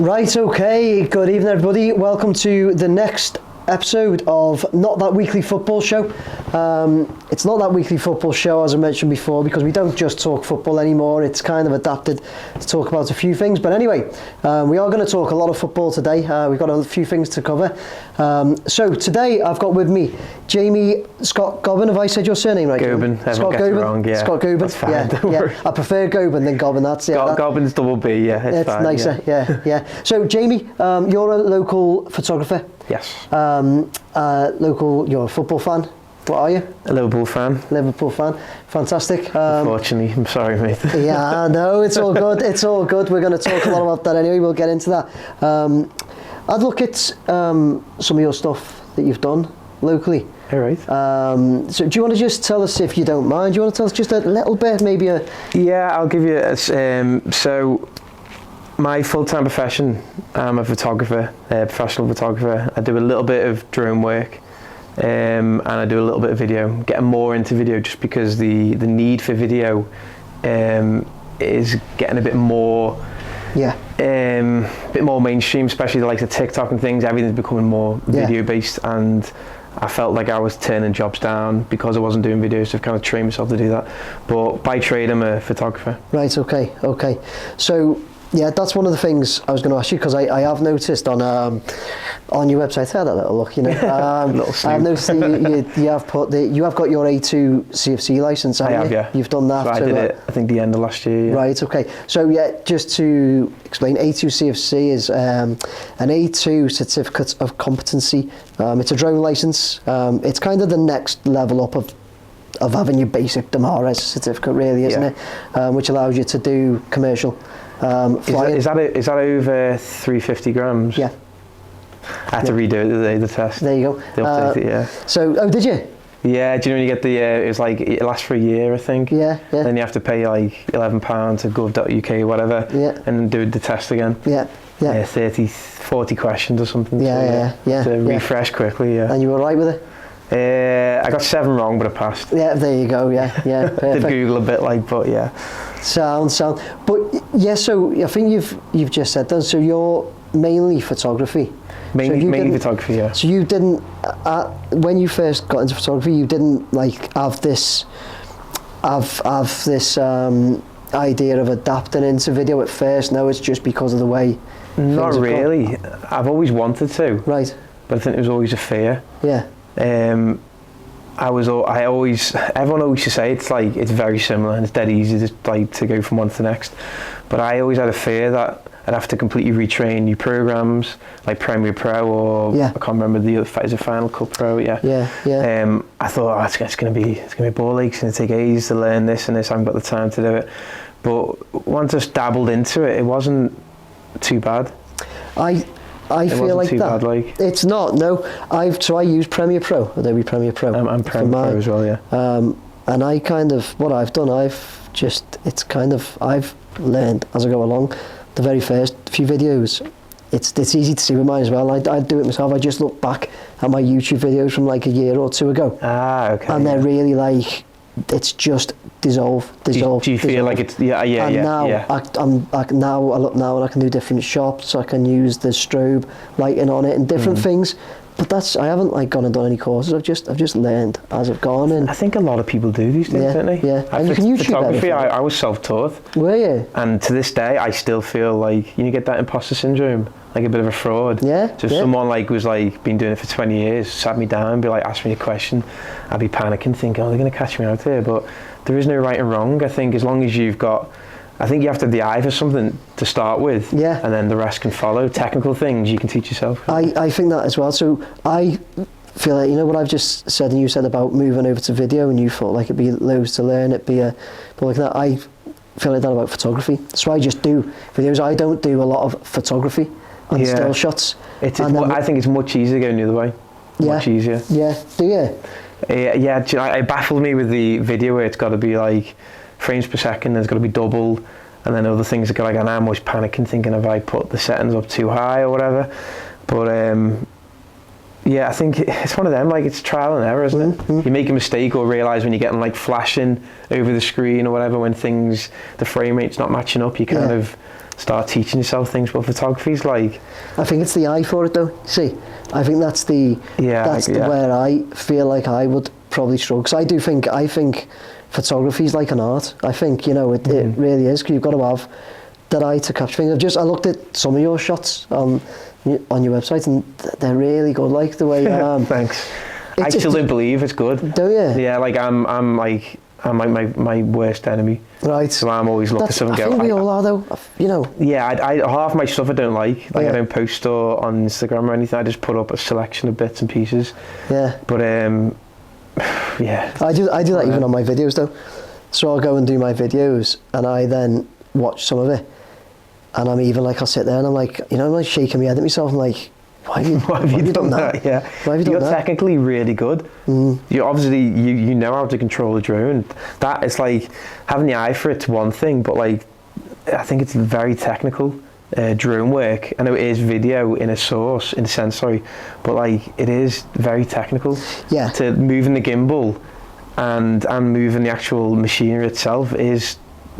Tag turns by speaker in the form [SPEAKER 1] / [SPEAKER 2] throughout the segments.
[SPEAKER 1] Right, okay, good evening everybody. Welcome to the next episode of Not That Weekly Football Show. It's not that weekly football show, as I mentioned before, because we don't just talk football anymore. It's kind of adapted to talk about a few things. But anyway, we are going to talk a lot of football today. We've got a few things to cover. So today I've got with me Jamie Scott-Gobin. Have I said your surname right?
[SPEAKER 2] Gobin.
[SPEAKER 1] Scott-Gobin.
[SPEAKER 2] Wrong, yeah.
[SPEAKER 1] Scott-Gobin.
[SPEAKER 2] That's fine,
[SPEAKER 1] Yeah. I prefer Gobin than Gobin. That's
[SPEAKER 2] Gobin's double B. Yeah, it's fine,
[SPEAKER 1] nicer. Yeah. So Jamie, you're a local photographer.
[SPEAKER 2] Yes.
[SPEAKER 1] You're a football fan. What are you?
[SPEAKER 2] A Liverpool fan.
[SPEAKER 1] Liverpool fan. Fantastic.
[SPEAKER 2] Unfortunately, I'm sorry, mate.
[SPEAKER 1] Yeah, no, it's all good. It's all good. We're going to talk a lot about that anyway. We'll get into that. I'd look at some of your stuff that you've done locally.
[SPEAKER 2] All right.
[SPEAKER 1] So do you want to just tell us, if you don't mind, do you want to tell us just a little bit, maybe a...
[SPEAKER 2] Yeah, I'll give you so my full-time profession, I'm a photographer, a professional photographer. I do a little bit of drone work, and I do a little bit of video. I'm getting more into video just because the need for video is getting a bit more mainstream, especially like the TikTok and things. Everything's becoming more video based, and I felt like I was turning jobs down because I wasn't doing videos, so I've kind of trained myself to do that. But by trade, I'm a photographer. Right,
[SPEAKER 1] okay. So yeah, that's one of the things I was going to ask you, because I have noticed on your website, I had a little look, I've noticed you have got your A2 CFC license, haven't you?
[SPEAKER 2] I have, yeah.
[SPEAKER 1] You've done that.
[SPEAKER 2] So I did it, I think, the end of last year. Yeah.
[SPEAKER 1] Right, okay. So yeah, just to explain, A2 CFC is an A2 certificate of competency. It's a drone license. It's kind of the next level up of having your basic DMARS certificate, really, isn't it? Which allows you to do commercial flying.
[SPEAKER 2] Is that over 350 grams?
[SPEAKER 1] Yeah.
[SPEAKER 2] I had to redo the test.
[SPEAKER 1] There you go.
[SPEAKER 2] They updated it, yeah.
[SPEAKER 1] So, did you?
[SPEAKER 2] Yeah, do you know when you get the, it was like, it lasts for a year, I think.
[SPEAKER 1] Yeah.
[SPEAKER 2] Then you have to pay like £11 to gov.uk or whatever. Yeah. And then do the test again.
[SPEAKER 1] Yeah.
[SPEAKER 2] 40 questions or something.
[SPEAKER 1] Yeah.
[SPEAKER 2] To refresh quickly, yeah.
[SPEAKER 1] And you were right with it?
[SPEAKER 2] I got 7 wrong, but I passed.
[SPEAKER 1] Yeah, there you go, yeah. Perfect.
[SPEAKER 2] Did Google a bit, but yeah.
[SPEAKER 1] Sound. But yeah, so I think you've just said that, so you're mainly photography.
[SPEAKER 2] Mainly photography, yeah.
[SPEAKER 1] So you didn't, when you first got into photography, you didn't like have this idea of adapting into video at first? No, it's just because of the way.
[SPEAKER 2] Not really. I've always wanted to. Right. But I think it was always a fear.
[SPEAKER 1] Yeah.
[SPEAKER 2] Everyone always used to say it's very similar and it's dead easy to go from one to the next. But I always had a fear that I'd have to completely retrain new programs like Premiere Pro or I can't remember the other. Is it Final Cut Pro? Yeah. I thought it's gonna be a ball ache. It's gonna take ages to learn this and this. I haven't got the time to do it. But once I dabbled into it, it wasn't too bad.
[SPEAKER 1] I feel like that.
[SPEAKER 2] Bad,
[SPEAKER 1] it's not. No, I use Premiere Pro, Adobe Premiere Pro.
[SPEAKER 2] I'm Premiere Pro as well, yeah.
[SPEAKER 1] And I kind of, what I've done, I've learned as I go along. The very first few videos, it's easy to see with mine as well. I do it myself. I just look back at my YouTube videos from like a year or two ago.
[SPEAKER 2] Okay.
[SPEAKER 1] And they're really like, it's just dissolve.
[SPEAKER 2] Do you feel like it's now
[SPEAKER 1] I look now and I can do different shots. I can use the strobe lighting on it and different things. But I haven't like gone and done any courses. I've just learned as I've gone. And
[SPEAKER 2] I think a lot of people do these things, don't they?
[SPEAKER 1] Yeah. And you can YouTube
[SPEAKER 2] photography. I was self-taught.
[SPEAKER 1] Were you?
[SPEAKER 2] And to this day, I still feel like you get that imposter syndrome, like a bit of a fraud.
[SPEAKER 1] Yeah.
[SPEAKER 2] So if someone was been doing it for 20 years, sat me down, and be like, ask me a question, I'd be panicking, thinking, oh, they're going to catch me out here. But there is no right and wrong. I think as long as you've got, I think you have to have the eye for something to start with, and then the rest can follow. Technical things you can teach yourself.
[SPEAKER 1] I think that as well. So I feel like, what I've just said and you said about moving over to video, and you thought like it'd be loads to learn, but like that, I feel like that about photography. So I just do videos. I don't do a lot of photography and still shots.
[SPEAKER 2] I think it's much easier going the other way. Much easier.
[SPEAKER 1] Yeah. Do you?
[SPEAKER 2] It baffled me with the video where it's got to be like frames per second, there's got to be doubled, and then other things that and I'm always panicking, thinking have I put the settings up too high or whatever. But I think it's one of them, it's trial and error, isn't it? You make a mistake or realise when you're getting flashing over the screen or whatever, when the frame rate's not matching up, you kind of start teaching yourself things. But photography's like,
[SPEAKER 1] I think it's the eye for it though. See, I think that's where I feel like I would probably struggle. Because I think photography is like an art. I think, you know, it really is. Because you've got to have that eye to capture things. I looked at some of your shots on your website, and they're really good. Like the way
[SPEAKER 2] thanks. I still don't believe it's good.
[SPEAKER 1] Do you?
[SPEAKER 2] Yeah, like I'm like my worst enemy.
[SPEAKER 1] Right.
[SPEAKER 2] So I'm always looking at someone and go.
[SPEAKER 1] I think we all are though. You know.
[SPEAKER 2] Yeah, I half my stuff I don't like. Like I don't post or on Instagram or anything. I just put up a selection of bits and pieces.
[SPEAKER 1] Yeah.
[SPEAKER 2] But yeah.
[SPEAKER 1] I do that even on my videos though. So I'll go and do my videos, and I then watch some of it, and I'm even like, I'll sit there and I'm like, you know, I'm like shaking my head at myself. I'm like, why have you done that?
[SPEAKER 2] Yeah.
[SPEAKER 1] Why have you done
[SPEAKER 2] You're
[SPEAKER 1] that?
[SPEAKER 2] technically really good. You obviously you know how to control the drone. That it's like having the eye for it's one thing, but like I think it's very technical drone work. I know it is video in a sense, sorry, but like it is very technical.
[SPEAKER 1] Yeah.
[SPEAKER 2] To moving the gimbal and moving the actual machinery itself is.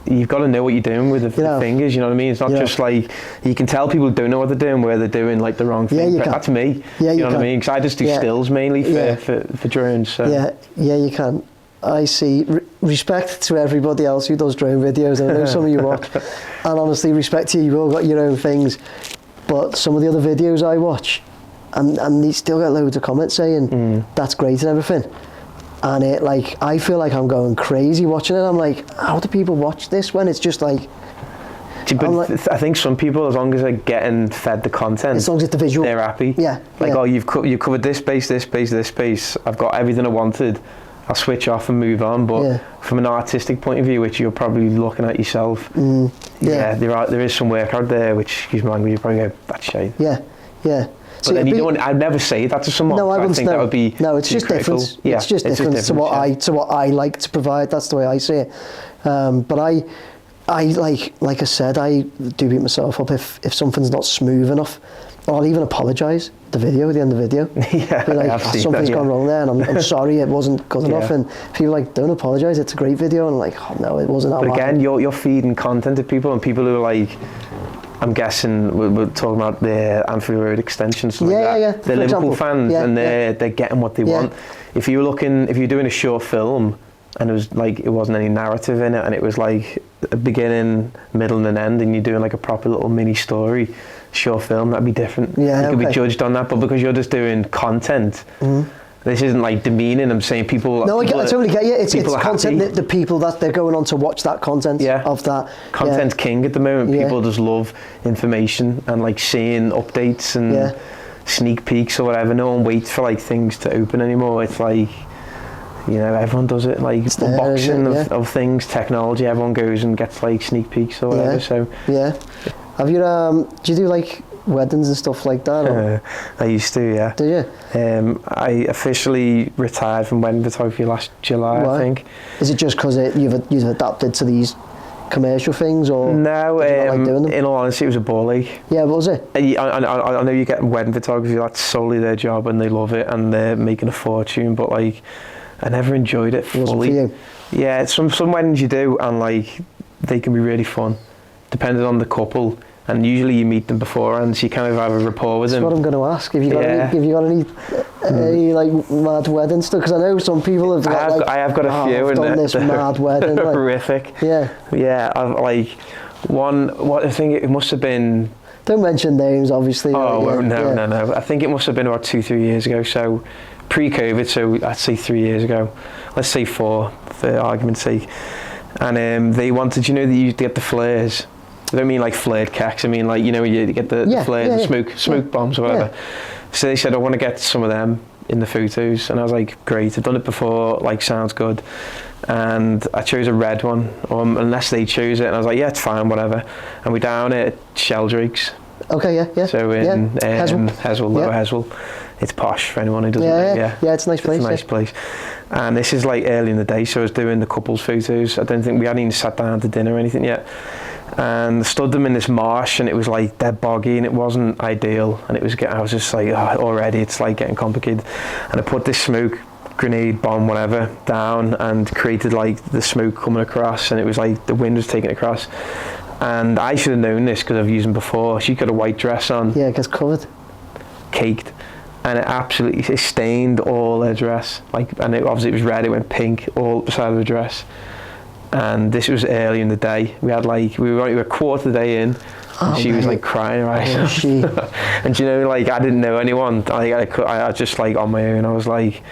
[SPEAKER 2] You've got to know what you're doing with the fingers, you know what I mean? It's not just like, you can tell people don't know what they're doing where they're doing like the wrong thing.
[SPEAKER 1] Yeah,
[SPEAKER 2] That's me,
[SPEAKER 1] yeah,
[SPEAKER 2] you know what I mean? Because I just do stills mainly for drones. So.
[SPEAKER 1] Yeah, you can. I see. Respect to everybody else who does drone videos. I know some of you watch. And honestly, respect to you, you've all got your own things. But some of the other videos I watch, and they still get loads of comments saying, that's great and everything. And it like I feel like I'm going crazy watching it. I'm like, how do people watch this when it's just like?
[SPEAKER 2] But I think some people, as long as they're getting fed the content,
[SPEAKER 1] as long as it's the visual,
[SPEAKER 2] they're happy.
[SPEAKER 1] Yeah.
[SPEAKER 2] Like, oh, you've covered this space, this space, this space. I've got everything I wanted. I'll switch off and move on. But from an artistic point of view, which you're probably looking at yourself, there is some work out there which, excuse my language, you probably go, that's shade.
[SPEAKER 1] Yeah.
[SPEAKER 2] But then I'd never say that to someone.
[SPEAKER 1] No, I wouldn't.
[SPEAKER 2] That would be
[SPEAKER 1] it's just different. Yeah, it's just different to what I like to provide. That's the way I see it. But I like I said, I do beat myself up if something's not smooth enough. Or I'll even apologise at the end of the video.
[SPEAKER 2] Yeah,
[SPEAKER 1] like, something's gone wrong there, and I'm sorry, it wasn't good enough. And people are like, don't apologise, it's a great video. And I'm like, oh no, it wasn't that
[SPEAKER 2] But again, you're feeding content to people, and people who are like, I'm guessing we're talking about the Anfield Road extensions.
[SPEAKER 1] Yeah.
[SPEAKER 2] They're Liverpool fans, and they're getting what they want. If you're doing a short film, and it wasn't any narrative in it, and it was like a beginning, middle, and an end, and you're doing like a proper little mini story, short film, that'd be different.
[SPEAKER 1] Yeah,
[SPEAKER 2] you could be judged on that, but because you're just doing content. This isn't like demeaning. I'm saying people.
[SPEAKER 1] No, I totally get you. It's content.
[SPEAKER 2] Happy.
[SPEAKER 1] The people that they're going on to watch that content of that.
[SPEAKER 2] Content's king at the moment. People just love information and like seeing updates and sneak peeks or whatever. No one waits for like things to open anymore. It's like, you know, everyone does it. Like unboxing of things, technology. Everyone goes and gets like sneak peeks or whatever. So
[SPEAKER 1] have you do you do like weddings and stuff like that? Or?
[SPEAKER 2] I used to, yeah.
[SPEAKER 1] Do you?
[SPEAKER 2] I officially retired from wedding photography last July.
[SPEAKER 1] Why?
[SPEAKER 2] I think.
[SPEAKER 1] Is it just because you've adapted to these commercial things, or
[SPEAKER 2] no?
[SPEAKER 1] Like doing them?
[SPEAKER 2] In all honesty, it was a ball ache.
[SPEAKER 1] Yeah, what was it?
[SPEAKER 2] I know you get wedding photography. That's solely their job, and they love it, and they're making a fortune. But like, I never enjoyed it fully.
[SPEAKER 1] Wasn't for you?
[SPEAKER 2] Yeah, some weddings you do, and like they can be really fun, depending on the couple. And usually you meet them beforehand, so you kind of have a rapport with them.
[SPEAKER 1] That's what I'm going to ask. Have you got any like mad wedding stuff? Because I know some people have got
[SPEAKER 2] I have got a few.
[SPEAKER 1] I've done this mad wedding. Like,
[SPEAKER 2] horrific.
[SPEAKER 1] Yeah.
[SPEAKER 2] I've like one. What I think it must have been.
[SPEAKER 1] Don't mention names, obviously.
[SPEAKER 2] Oh no. I think it must have been about 2-3 years ago. So pre-COVID. So I'd say 3 years ago. Let's say 4 for argument's sake. And they wanted, that you get the flares. I don't mean like flared cacks. I mean like, you get the flares, the smoke bombs or whatever. So they said, I want to get some of them in the photos, and I was like, great, I've done it before, like sounds good. And I chose a red one, unless they chose it, and I was like, yeah, it's fine, whatever. And we're down at Sheldrake's.
[SPEAKER 1] Okay, yeah.
[SPEAKER 2] So in Heswell, Lower Heswell. It's posh for anyone who doesn't know.
[SPEAKER 1] Yeah, it's a nice place.
[SPEAKER 2] It's a nice place. And this is like early in the day, so I was doing the couples photos. I don't think we hadn't even sat down to dinner or anything yet. And stood them in this marsh, and it was like dead boggy, and it wasn't ideal. And I was just like, already it's like getting complicated. And I put this smoke grenade bomb, whatever, down, and created like the smoke coming across, and it was like the wind was taking it across. And I should have known this because I've used them before. She got a white dress on.
[SPEAKER 1] Yeah, it gets covered.
[SPEAKER 2] Caked. And it stained all her dress. And obviously it was red, it went pink all beside of the dress. And this was early in the day. We were a quarter of the day in. And she was like crying her eyes out. And I didn't know anyone. I just on my own. I was like,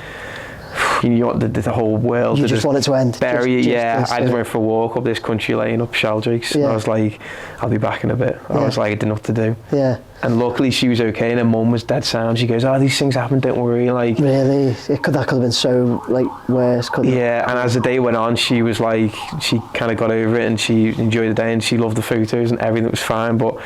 [SPEAKER 2] you want the whole world.
[SPEAKER 1] You just want it to end.
[SPEAKER 2] Bury it, yeah. I just went for a walk up this country lane up Sheldrake's. And I was like, I'll be back in a bit. I was like, I didn't know what to do.
[SPEAKER 1] Yeah.
[SPEAKER 2] And luckily she was okay, and her mum was dead sound. She goes, these things happen, don't worry.
[SPEAKER 1] Really? That could have been so worse, couldn't it?
[SPEAKER 2] Yeah, and as the day went on, she was she kind of got over it, and she enjoyed the day, and she loved the photos, and everything was fine. But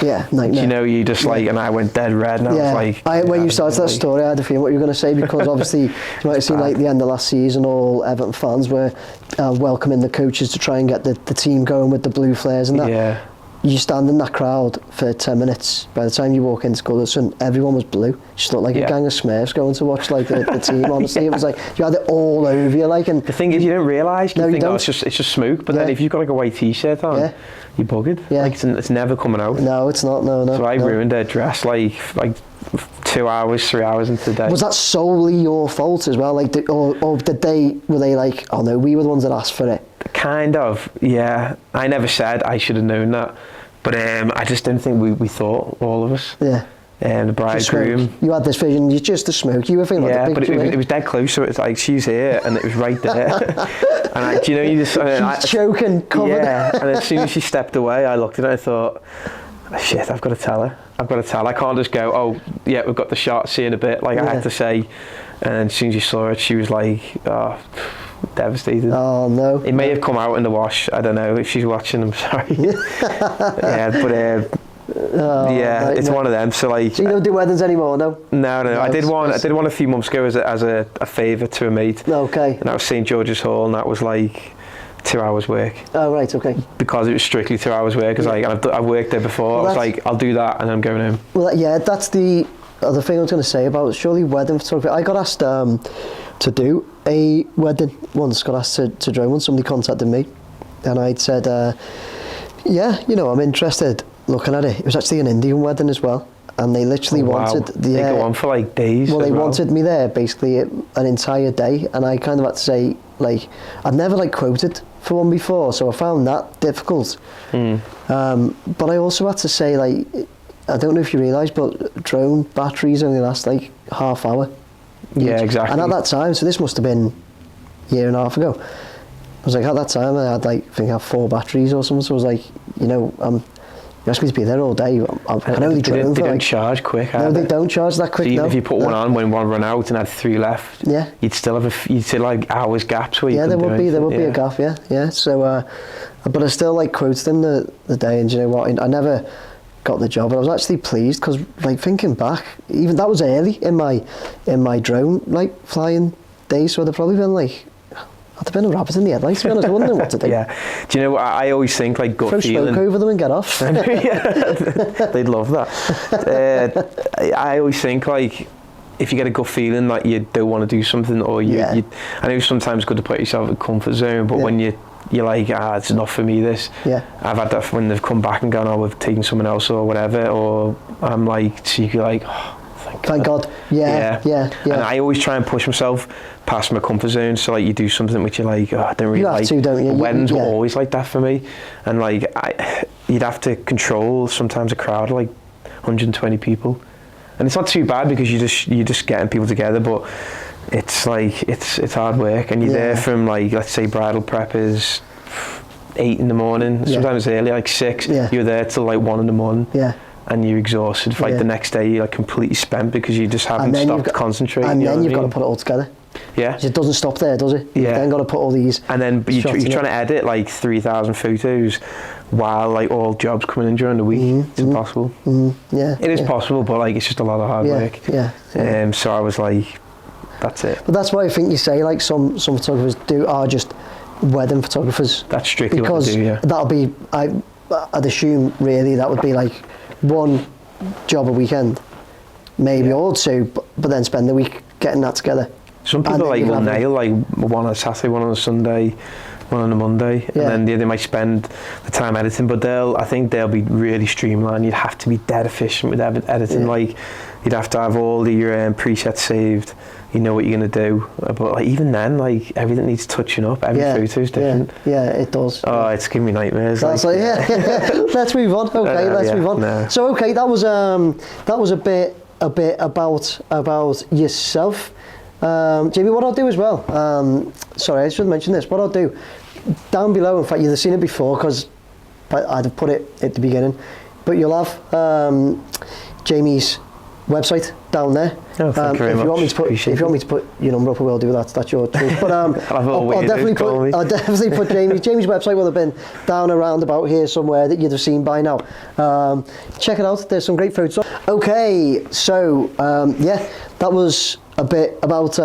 [SPEAKER 1] yeah, nightmare.
[SPEAKER 2] You just and I went dead red, and I was like...
[SPEAKER 1] When you started that story, I had a feeling what you were going to say, because obviously you might have seen the end of last season, all Everton fans were welcoming the coaches to try and get the team going with the blue flares and that. Yeah. You stand in that crowd for 10 minutes. By the time you walk into Goodison, everyone was blue. You just looked like a gang of Smurfs going to watch the team. Honestly, it was you had it all over you. And
[SPEAKER 2] the thing is, you don't realise. You think,
[SPEAKER 1] don't.
[SPEAKER 2] It's just smoke. But then if you've got a white t-shirt on, you're buggered. Yeah. It's never coming out.
[SPEAKER 1] No, it's not. No.
[SPEAKER 2] So I ruined her dress 2 hours, 3 hours into the day.
[SPEAKER 1] Was that solely your fault as well? Or were they like, oh no, we were the ones that asked for it?
[SPEAKER 2] Kind of, yeah. I never said I should have known that, but I just didn't think we thought, all of us. Yeah. The bridegroom.
[SPEAKER 1] You had this vision. You just the smoke. You were thinking about the picture.
[SPEAKER 2] Yeah, but it was dead close. So it's she's here, and it was right there. And you just
[SPEAKER 1] she's choking, covered.
[SPEAKER 2] Yeah. And as soon as she stepped away, I looked at her and I thought, shit, I've got to tell her. I can't just go, oh yeah, we've got the shot. See you in a bit. I had to say. And as soon as she saw it, she was like, devastated.
[SPEAKER 1] Oh no!
[SPEAKER 2] It may have come out in the wash. I don't know if she's watching. I'm sorry. It's one of them. So
[SPEAKER 1] you don't do weddings anymore, no?
[SPEAKER 2] No. I did one a few months ago as a favour to a mate.
[SPEAKER 1] Okay.
[SPEAKER 2] And that was St George's Hall, and that was 2 hours work.
[SPEAKER 1] Oh right, okay.
[SPEAKER 2] Because it was strictly 2 hours work. Because I've worked there before. Well, I was I'll do that, and then I'm going home.
[SPEAKER 1] Well, yeah, that's the other thing I was going to say about surely wedding photography. I got asked to do a wedding once. Got asked to drone one. Somebody contacted me, and I'd said, I'm interested. Looking at it, it was actually an Indian wedding as well, and they literally wanted
[SPEAKER 2] they go on for days.
[SPEAKER 1] Well, they wanted me there basically an entire day, and I kind of had to say I'd never quoted for one before, so I found that difficult. But I also had to say I don't know if you realise, but drone batteries only last half hour.
[SPEAKER 2] Yeah, exactly.
[SPEAKER 1] And at that time, so this must have been a year and a half ago. I was at that time I had I think I had 4 batteries or something. So I was you asked me to be there all day. I can only drone for
[SPEAKER 2] They don't charge quick.
[SPEAKER 1] No, they don't charge that quick.
[SPEAKER 2] So even if you put one on when one run out and had 3 left, you'd still have hours gaps where you
[SPEAKER 1] there would be a gap. Yeah. So, but I still quoted them the day, and you know what? I never got the job, and I was actually pleased because thinking back, even that was early in my drone flying days, so I'd have probably been I'd have been a rabbit in the headlights, to be honest. I wouldn't know what to do.
[SPEAKER 2] Yeah. Do you know what I always think gut
[SPEAKER 1] Throw
[SPEAKER 2] feeling?
[SPEAKER 1] Throw smoke over them and get off.
[SPEAKER 2] They'd love that. I always think if you get a gut feeling that you don't want to do something, or I know sometimes it's good to put yourself in a comfort zone, but when you're it's not for me, this. Yeah. I've had that when they've come back and gone, we've taken someone else or whatever, or I'm secretly
[SPEAKER 1] thank God. Yeah.
[SPEAKER 2] And I always try and push myself past my comfort zone, so you do something which you're I don't really
[SPEAKER 1] like. You have to, don't you?
[SPEAKER 2] Weddings were always like that for me, and you'd have to control sometimes a crowd of 120 people, and it's not too bad because you're just getting people together, but it's it's hard work, and you're there from let's say bridal prep is 8 in the morning, sometimes early 6. You're there till 1 in the morning. Yeah. And you're exhausted. The next day, you're completely spent because you just haven't stopped concentrating.
[SPEAKER 1] And then you've got to put it all together.
[SPEAKER 2] Yeah.
[SPEAKER 1] It doesn't stop there, does it? Yeah. You've then got to put all these.
[SPEAKER 2] And then you're trying to edit 3,000 photos while all jobs coming in during the week. It's impossible.
[SPEAKER 1] Yeah.
[SPEAKER 2] It is possible, but it's just a lot of hard work.
[SPEAKER 1] Yeah.
[SPEAKER 2] So I was that's it.
[SPEAKER 1] But that's why I think you say some photographers are just wedding photographers.
[SPEAKER 2] That's strictly what they do. Yeah.
[SPEAKER 1] That'll be I'd assume really that would be one job a weekend, maybe or 2, but then spend the week getting that together.
[SPEAKER 2] Some people will nail one on a Saturday, one on a Sunday, one on a Monday, and then they might spend the time editing. But I think they'll be really streamlined. You'd have to be dead efficient with editing. Like, you'd have to have all your presets saved. You know what you're going to do, but like, even then, like, everything needs touching up. Every photo's different.
[SPEAKER 1] Yeah, it does.
[SPEAKER 2] Oh, it's giving me nightmares.
[SPEAKER 1] That's like, let's move on. Okay, let's move on.
[SPEAKER 2] No.
[SPEAKER 1] So, okay, that was a bit about yourself, Jamie. What I'll do as well. Sorry, I should mention this. What I'll do down below. In fact, you've seen it before because I'd have put it at the beginning, but you'll have Jamie's website down there.
[SPEAKER 2] Oh, thank you very much.
[SPEAKER 1] If you want me to put your number up, I will do that. That's your choice. But I'll definitely put Jamie's website will have been down around about here somewhere that you'd have seen by now. Check it out. There's some great photos. Okay, so that was a bit about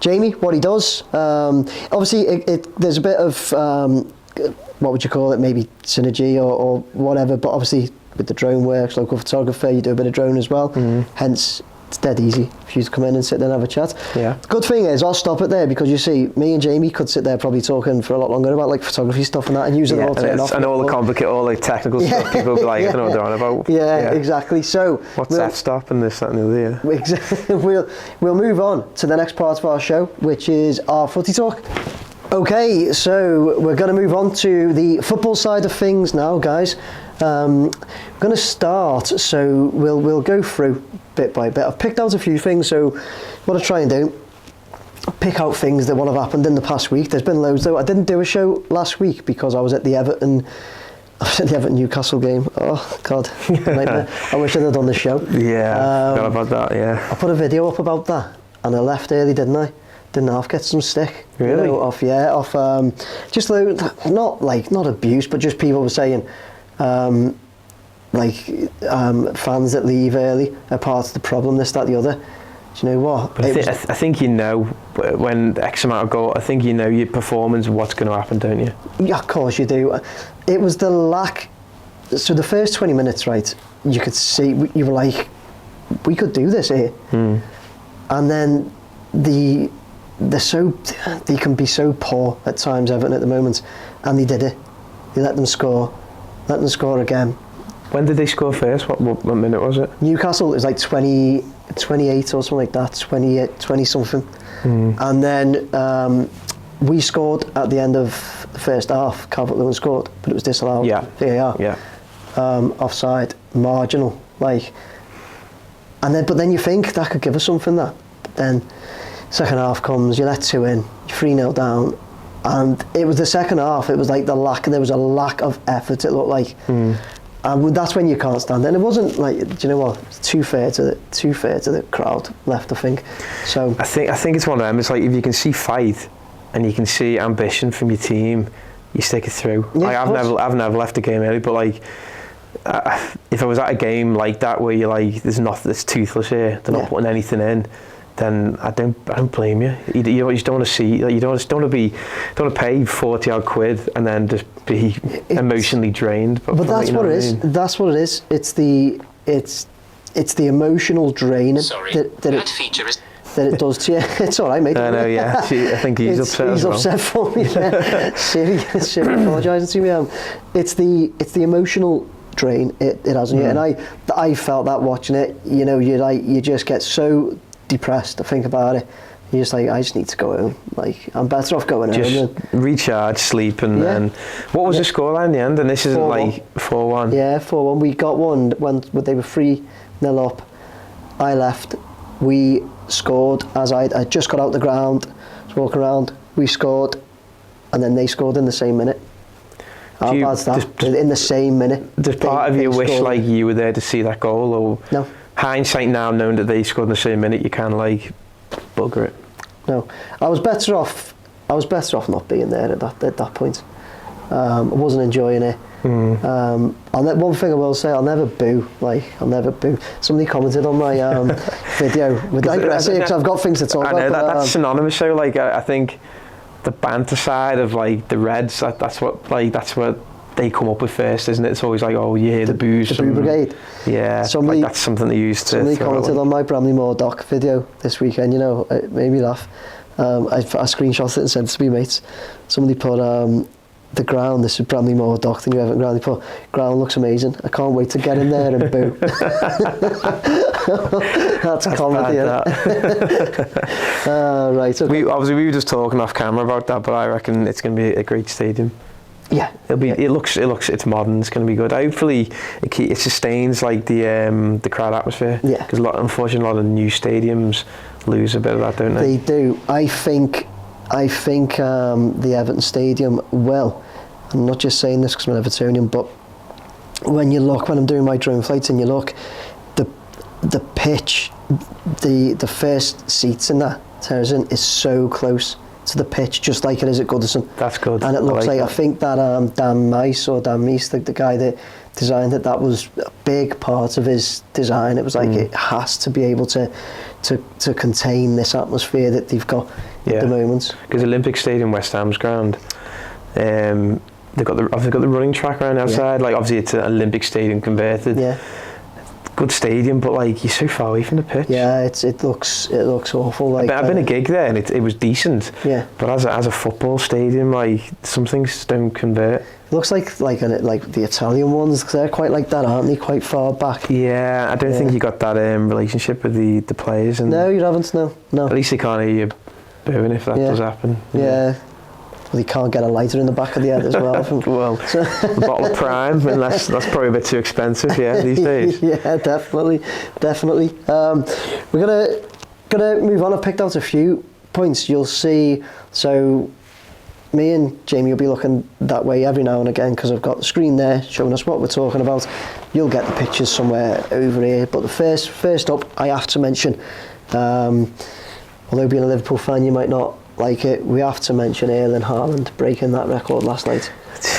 [SPEAKER 1] Jamie, what he does. Obviously, there's a bit of what would you call it? Maybe synergy or whatever. But obviously, with the drone works, local photographer, you do a bit of drone as well. Hence, it's dead easy for you to come in and sit there and have a chat. Yeah. The good thing is, I'll stop it there because you see, me and Jamie could sit there probably talking for a lot longer about like photography stuff and that, and using it all to off.
[SPEAKER 2] And all the technical stuff. People will be like, I don't know what they're on about.
[SPEAKER 1] Yeah, exactly. So
[SPEAKER 2] what's f-stop and this, that, and the other?
[SPEAKER 1] Exactly. We'll move on to the next part of our show, which is our footy talk. Okay, so we're going to move on to the football side of things now, guys. We're going to start, so we'll go through bit by bit. I've picked out a few things, so what I try and do, pick out things that would have happened in the past week. There's been loads though. I didn't do a show last week because I was at the Everton Newcastle game. Oh God, nightmare. I wish I'd have done the show.
[SPEAKER 2] Yeah, forgot about that. Yeah,
[SPEAKER 1] I put a video up about that, and I left early, didn't I? Didn't half get some stick.
[SPEAKER 2] Really?
[SPEAKER 1] You know, off just not abuse, but just people were saying fans that leave early are part of the problem, this, that, the other. Do you know what?
[SPEAKER 2] But I think you know when X amount of goal, I think you know your performance, what's going to happen, don't you?
[SPEAKER 1] Yeah, of course you do. It was the lack. So the first 20 minutes, right, you could see, you were like, we could do this here. And then they can be so poor at times, Everton at the moment, and they did it. They let them score again.
[SPEAKER 2] When did they score first? What minute was it?
[SPEAKER 1] Newcastle, it was like 28 or something like that, 20 something. And then we scored at the end of the first half. Calvert-Lewin scored, but it was disallowed.
[SPEAKER 2] Yeah.
[SPEAKER 1] VAR.
[SPEAKER 2] Yeah.
[SPEAKER 1] Offside, marginal, like. But then you think that could give us something, that. But then second half comes, you let 2 in, you're 3-0 down, and it was the second half. It was like there was a lack of effort. It looked like. And that's when you can't stand it. And it wasn't like, do you know what? It's too fair to the crowd left, I think. So
[SPEAKER 2] I think it's one of them. It's like if you can see fight and you can see ambition from your team, you stick it through. Yeah, like I've never left a game early, but like if I was at a game like that where you're like, there's nothing, it's toothless here, they're not putting anything in, then I don't blame you. You just don't want to see, like, you don't want to pay 40 odd quid and then just be emotionally drained.
[SPEAKER 1] But that's what it is. That's what it is. It's the emotional draining that it does to you. It's all right, mate.
[SPEAKER 2] I know, yeah. I think he's upset.
[SPEAKER 1] He's upset for me. Yeah. Siri apologising to me. It's the emotional drain it has on you, and I felt that watching it. You know, you just get so depressed to think about it. You're just like, I just need to go home. Like, I'm better off going home.
[SPEAKER 2] Just recharge, sleep, and then what was the scoreline in the end? And this is 4-1. Like 4-1. Yeah,
[SPEAKER 1] 4-1. We got one when they were 3-0 up. I left. We scored as I just got out the ground, was walking around. We scored, and then they scored in the same minute. How bad's that? In the same minute.
[SPEAKER 2] Does part of you wish like you were there to see that goal, or
[SPEAKER 1] no?
[SPEAKER 2] Hindsight now, knowing that they scored in the same minute, you kind of like bugger it.
[SPEAKER 1] No, I was better off not being there at that point. I wasn't enjoying it. One thing I will say, I'll never boo. Somebody commented on my video with because I've got things to talk about.
[SPEAKER 2] I know that's synonymous. So like, I think the banter side of like the Reds, that's what they come up with first, isn't it? It's always like, oh, you hear the boos.
[SPEAKER 1] The boo brigade.
[SPEAKER 2] Yeah, like that's something they used to.
[SPEAKER 1] Somebody commented on my Bramley Moore doc video this weekend. You know, it made me laugh. I screenshot it and sent it to me mates. Somebody put the ground, this is Bramley Moor Dock, the new Everton ground. They put, ground looks amazing. I can't wait to get in there and boo. That's comedy. Right. Okay.
[SPEAKER 2] We were just talking off camera about that, but I reckon it's going to be a great stadium.
[SPEAKER 1] Yeah,
[SPEAKER 2] it's modern. It's going to be good. Hopefully, it sustains like the crowd atmosphere.
[SPEAKER 1] Yeah,
[SPEAKER 2] because unfortunately, a lot of new stadiums lose a bit of that, don't they?
[SPEAKER 1] They do. I think the Everton Stadium will. I'm not just saying this because I'm an Evertonian, but when I'm doing my drone flights and you look, the pitch, the first seats in that terracing is so close to the pitch, just like it is at Goodison.
[SPEAKER 2] That's good.
[SPEAKER 1] And it looks I think that Dan Meis, the guy that designed it, that was a big part of his design. It was like it has to be able to contain this atmosphere that they've got at the moment. Because
[SPEAKER 2] Olympic Stadium, West Ham's ground, they've got the running track around outside. Like obviously it's an Olympic Stadium converted.
[SPEAKER 1] Yeah.
[SPEAKER 2] Good stadium, but like you're so far away from the pitch.
[SPEAKER 1] Yeah, it looks awful. Like
[SPEAKER 2] I've been a gig there and it was decent.
[SPEAKER 1] Yeah.
[SPEAKER 2] But as a football stadium, like some things don't convert.
[SPEAKER 1] It looks like the Italian ones, because they're quite like that, aren't they? Quite far back.
[SPEAKER 2] Yeah, I don't think you got that relationship with the players. And
[SPEAKER 1] no, you haven't. No.
[SPEAKER 2] At least they can't hear you booing if that does happen.
[SPEAKER 1] Yeah. Well, you can't get a lighter in the back of the head as well.
[SPEAKER 2] Well, a bottle of Prime, unless that's probably a bit too expensive, these days.
[SPEAKER 1] Yeah, definitely. We're gonna move on. I picked out a few points. You'll see. So, me and Jamie will be looking that way every now and again because I've got the screen there showing us what we're talking about. You'll get the pictures somewhere over here. But the first up, I have to mention. Although being a Liverpool fan, you might not like it, we have to mention Erling Haaland breaking that record last night.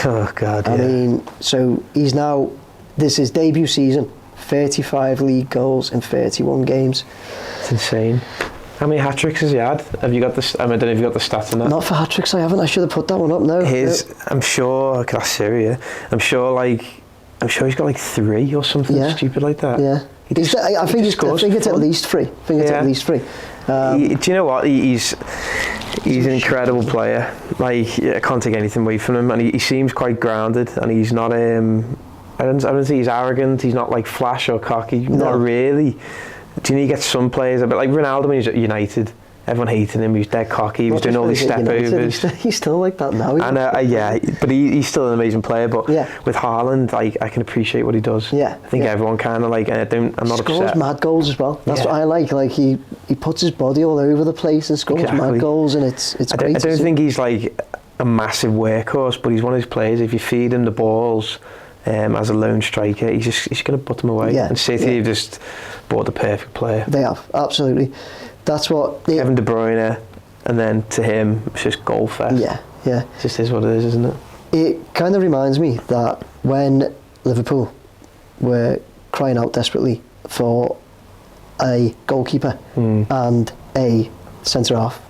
[SPEAKER 2] Oh God! I
[SPEAKER 1] mean, so he's now, this is his debut season, 35 league goals in 31 games.
[SPEAKER 2] It's insane. How many hat tricks has he had? Have you got the? I don't know if you got the stats on that.
[SPEAKER 1] Not for hat tricks, I haven't. I should have put that one up. No.
[SPEAKER 2] I'm sure. I could ask Syria. I'm sure he's got like 3 or something stupid like that.
[SPEAKER 1] Yeah. I think it's at least 3. Do
[SPEAKER 2] you know what? He's an incredible player. Like I can't take anything away from him, and he seems quite grounded. And he's not. I don't think he's arrogant. He's not like flash or cocky. No. Not really. Do you know, you get some players a bit like Ronaldo when he's at United. Everyone hated him. He was dead cocky. He was doing all these step overs.
[SPEAKER 1] He's still like that now.
[SPEAKER 2] But he's still an amazing player. But with Haaland, I can appreciate what he does.
[SPEAKER 1] Yeah,
[SPEAKER 2] I think everyone can. I'm not upset.
[SPEAKER 1] Scores mad goals as well. That's what I like. Like he puts his body all over the place and scores mad goals, and it's great.
[SPEAKER 2] I don't think he's like a massive workhorse, but he's one of those players. If you feed him the balls. As a lone striker, he's going to put them away. And City have just bought the perfect player.
[SPEAKER 1] They have, absolutely. That's what
[SPEAKER 2] Kevin De Bruyne, and then to him it's just goal fest.
[SPEAKER 1] Yeah. It
[SPEAKER 2] just is what it is, isn't it?
[SPEAKER 1] It kind of reminds me that when Liverpool were crying out desperately for a goalkeeper and a centre half,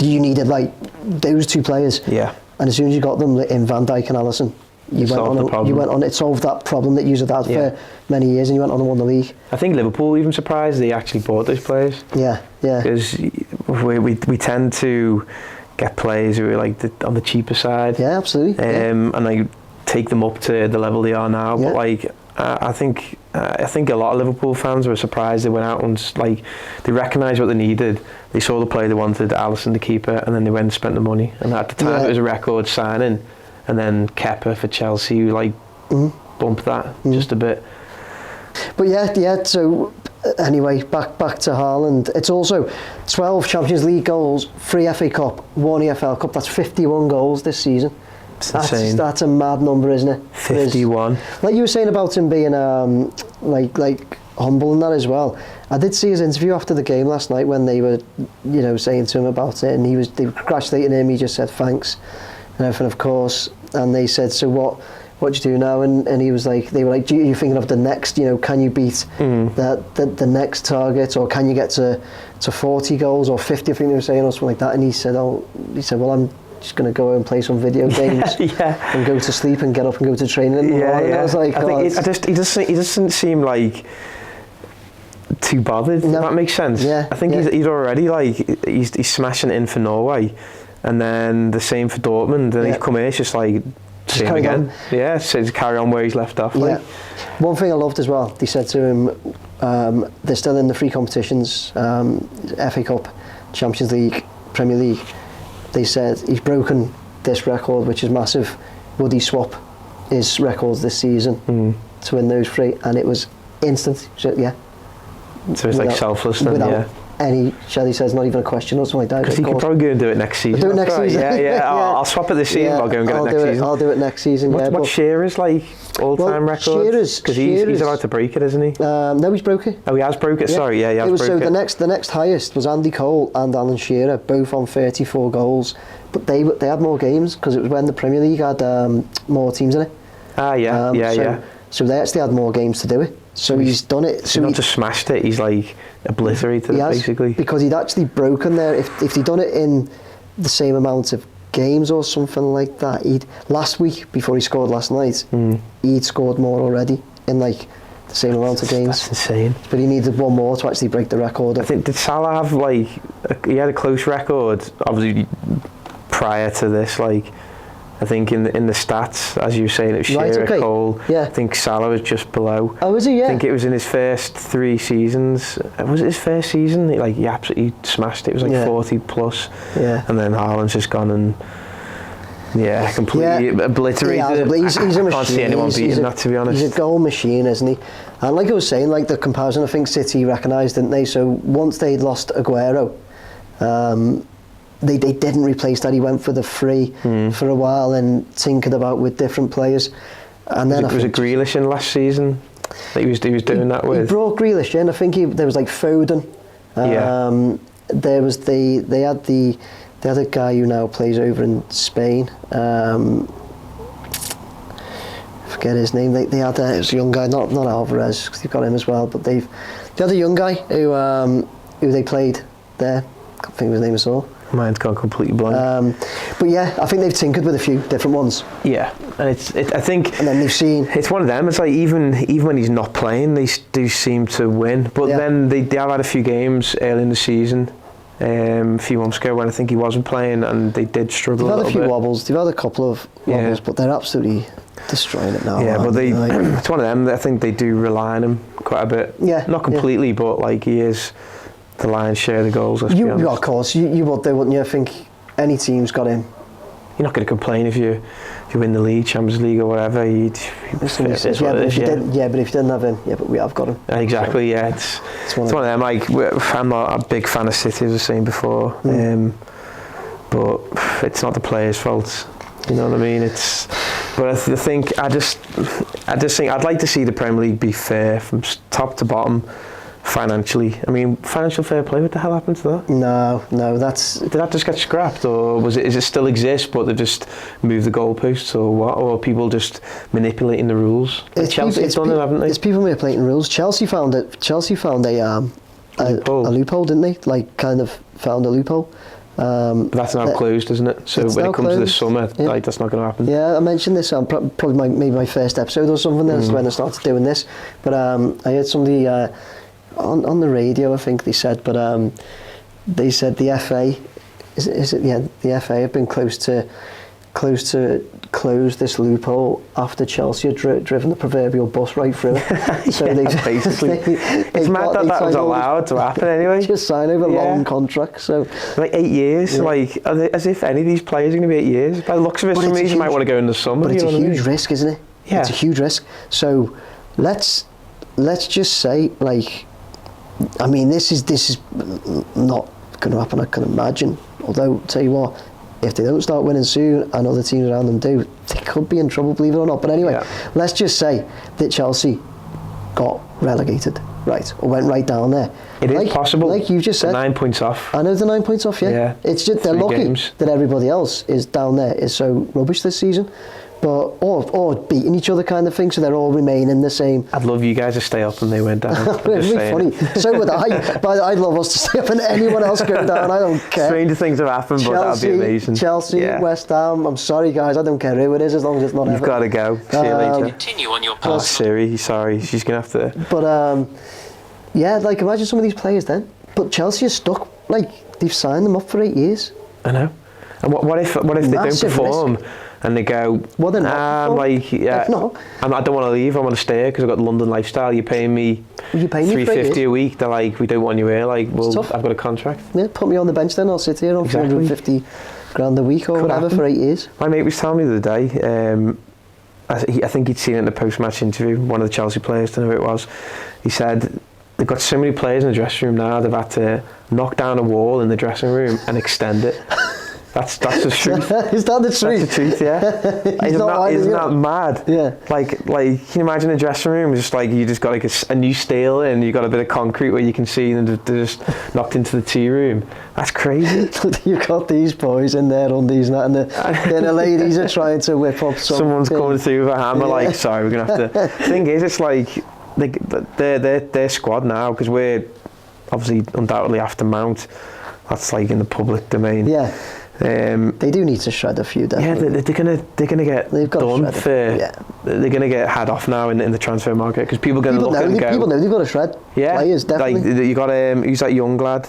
[SPEAKER 1] you needed like those 2 players.
[SPEAKER 2] Yeah.
[SPEAKER 1] And as soon as you got them in Van Dijk and Alisson, you went on. It solved that problem that you had for many years, and you went on and won the league.
[SPEAKER 2] I think Liverpool were even surprised they actually bought those players.
[SPEAKER 1] Yeah.
[SPEAKER 2] Because we tend to get players who are like on the cheaper side.
[SPEAKER 1] Yeah, absolutely.
[SPEAKER 2] And like take them up to the level they are now. But like I think a lot of Liverpool fans were surprised they went out and like they recognised what they needed. They saw the player they wanted, Alisson, the keeper, and then they went and spent the money. And at the time, it was a record signing. And then Kepa for Chelsea, who like bumped that just a bit.
[SPEAKER 1] But so anyway, back to Haaland. It's also 12 Champions League goals, 3 FA Cup, 1 EFL Cup. That's 51 goals this season.
[SPEAKER 2] Insane.
[SPEAKER 1] That's a mad number, isn't it?
[SPEAKER 2] 51.
[SPEAKER 1] Like you were saying about him being like humble and that as well. I did see his interview after the game last night when they were, saying to him about it, and they were congratulating him. He just said thanks and everything, of course. And they said, so what do you do now? And he was like, they were like, are you thinking of the next, can you beat the next target, or can you get to 40 goals or 50, I think they were saying, or something like that. And he said, well, I'm just going to go and play some video games and go to sleep and get up and go to training in the morning. And I was like,
[SPEAKER 2] he doesn't seem like too bothered.
[SPEAKER 1] No.
[SPEAKER 2] That makes sense.
[SPEAKER 1] Yeah,
[SPEAKER 2] I think he's already like he's smashing it in for Norway, and then the same for Dortmund. And he's come here, it's just like same again. Yeah, so just carry on where he's left off. Like.
[SPEAKER 1] One thing I loved as well, they said to him, they're still in the free competitions, FA Cup, Champions League, Premier League. They said he's broken this record, which is massive. Would he swap his records this season to win those three? And it was instant. So,
[SPEAKER 2] so it's like selfless then,
[SPEAKER 1] without any, Shelley says, not even a question or something like that.
[SPEAKER 2] Because he could probably go and do it next season.
[SPEAKER 1] Do it next season.
[SPEAKER 2] Yeah. I'll swap it this season, I'll go and get it next season.
[SPEAKER 1] I'll do it next season,
[SPEAKER 2] What's Shearer's like all-time record? Because he's allowed to break it, isn't he?
[SPEAKER 1] No, he's broke it.
[SPEAKER 2] Oh, he has broke it, sorry, he has broke it.
[SPEAKER 1] So the next highest was Andy Cole and Alan Shearer, both on 34 goals. But they had more games, because it was when the Premier League had more teams in it. So they actually had more games to do it. So he's done it.
[SPEAKER 2] So he's not just smashed it, he's like obliterated it basically.
[SPEAKER 1] Because he'd actually broken there. If he'd done it in the same amount of games or something like that, last week before he scored last night, he'd scored more already in like the same amount of games.
[SPEAKER 2] That's insane.
[SPEAKER 1] But he needed one more to actually break the record.
[SPEAKER 2] I think, did Salah have he had a close record, obviously prior to this, I think in the stats, as you were saying, it was Shearer, Cole. Yeah. I think Salah was just below.
[SPEAKER 1] Oh, was he? Yeah.
[SPEAKER 2] I think it was in his first 3 seasons. Was it his first season? He absolutely smashed it. It was 40 plus. Yeah. And then Haaland's just gone and completely obliterated.
[SPEAKER 1] He's a machine.
[SPEAKER 2] I can't see anyone beating that, to be honest.
[SPEAKER 1] He's a goal machine, isn't he? And like I was saying, the comparison, I think City recognised, didn't they? So once they'd lost Aguero, they didn't replace that. He went for the free for a while and tinkered about with different players. And then
[SPEAKER 2] was it Grealish in last season that he was doing that with?
[SPEAKER 1] He brought Grealish in. I think there was Foden. There was they had the other guy who now plays over in Spain. I forget his name. They had it was a young guy, not Alvarez, because they've got him as well. But they had a young guy who they played there. I can't think of his name at all.
[SPEAKER 2] Mine's gone completely blank.
[SPEAKER 1] But I think they've tinkered with a few different ones.
[SPEAKER 2] Yeah, and I think.
[SPEAKER 1] And then they've seen.
[SPEAKER 2] It's one of them. It's like even when he's not playing, they do seem to win. But then they have had a few games early in the season, a few months ago when I think he wasn't playing, and they did struggle.
[SPEAKER 1] They've had a few wobbles. They've had a couple of wobbles, but they're absolutely destroying it now.
[SPEAKER 2] Yeah, but it's one of them. I think they do rely on him quite a bit. Yeah, not completely, but he is the lion's share of the goals. Let's be honest.
[SPEAKER 1] Of course, you would, though, wouldn't you? I think any team's got him.
[SPEAKER 2] You're not going to complain if you win the league, Champions League or whatever.
[SPEAKER 1] But if you didn't have him, but we have got him.
[SPEAKER 2] Exactly. So, it's one of them. I'm not a big fan of City, as I was saying before, but it's not the players' fault. You know what I mean? But I just think I'd like to see the Premier League be fair from top to bottom. Financially, I mean, financial fair play. What the hell happened to that?
[SPEAKER 1] No,
[SPEAKER 2] did that just get scrapped, or is it still exist, but they've just moved the goalposts, or what? Or are people just manipulating the rules? Chelsea's done it, haven't they?
[SPEAKER 1] It's people manipulating rules. Chelsea found a loophole, didn't they? Kind of found a loophole.
[SPEAKER 2] But that's now closed, isn't it? So when it comes to the summer, that's not going to happen.
[SPEAKER 1] Yeah, I mentioned this on probably maybe my first episode or something. That's when I started doing this. But I heard somebody. On the radio, I think they said, but they said the FA the FA have been close to close this loophole after Chelsea had driven the proverbial bus right through it. So
[SPEAKER 2] basically, it's mad that was allowed to happen anyway.
[SPEAKER 1] Just sign over long contracts. So
[SPEAKER 2] 8 years, as if any of these players are going to be 8 years. By the looks of it, some of these might want to go in the summer.
[SPEAKER 1] But it's a huge risk, isn't it? Yeah, it's a huge risk. So let's just say I mean, this is not going to happen, I can imagine. Although, tell you what, if they don't start winning soon and other teams around them do, they could be in trouble, believe it or not. But anyway, let's just say that Chelsea got relegated, right, or went right down there.
[SPEAKER 2] It is possible.
[SPEAKER 1] Like you just said.
[SPEAKER 2] 9 points off.
[SPEAKER 1] I know they're 9 points off, yeah. It's just they're lucky that everybody else is down there is so rubbish this season. But or beating each other kind of thing, so they're all remaining the same.
[SPEAKER 2] I'd love you guys to stay up and they went down.
[SPEAKER 1] It'd be funny. So would I. But I'd love us to stay up and anyone else go down. I don't care.
[SPEAKER 2] Stranger things have happened, but that'd be amazing.
[SPEAKER 1] Chelsea, West Ham. I'm sorry, guys. I don't care who it is, as long as it's not.
[SPEAKER 2] You've got to go. See you later.
[SPEAKER 3] Continue on your path.
[SPEAKER 2] Oh, Siri. Sorry, she's gonna have to.
[SPEAKER 1] But Yeah, like imagine some of these players then. But Chelsea are stuck. Like they've signed them up for 8 years.
[SPEAKER 2] I know. And what if they don't perform and they go?
[SPEAKER 1] Well, they're not.
[SPEAKER 2] I'm like, yeah,
[SPEAKER 1] not.
[SPEAKER 2] I don't want to leave. I want to stay because I've got the London lifestyle. You're paying me $350 a week. They're like, we don't want you here. Like, well, I've got a contract.
[SPEAKER 1] Yeah, put me on the bench then. I'll sit here on 450 grand a week or whatever for 8 years.
[SPEAKER 2] My mate was telling me the other day. I think he'd seen it in the post-match interview. One of the Chelsea players, don't know who it was. He said they've got so many players in the dressing room now. They've had to knock down a wall in the dressing room and extend it. That's the truth.
[SPEAKER 1] Is that the truth?
[SPEAKER 2] That's the truth, yeah. Isn't that mad?
[SPEAKER 1] Yeah.
[SPEAKER 2] Like, can you imagine a dressing room? Just like you just got like a new steel and you got a bit of concrete where you can see, and they're just knocked into the tea room. That's crazy.
[SPEAKER 1] You've got these boys in their undies and then the ladies are trying to whip up something.
[SPEAKER 2] Someone's coming through with a hammer. Like, sorry, we're gonna have to. Thing is, it's like their squad now, because we're obviously undoubtedly after Mount. That's like in the public domain.
[SPEAKER 1] Yeah. They do need to shred a few, definitely.
[SPEAKER 2] Yeah, they're gonna get done for. They're gonna get had off now in the transfer market, because people are gonna look and go.
[SPEAKER 1] People know they've got to shred.
[SPEAKER 2] Yeah,
[SPEAKER 1] players, definitely.
[SPEAKER 2] Like you got who's that young lad,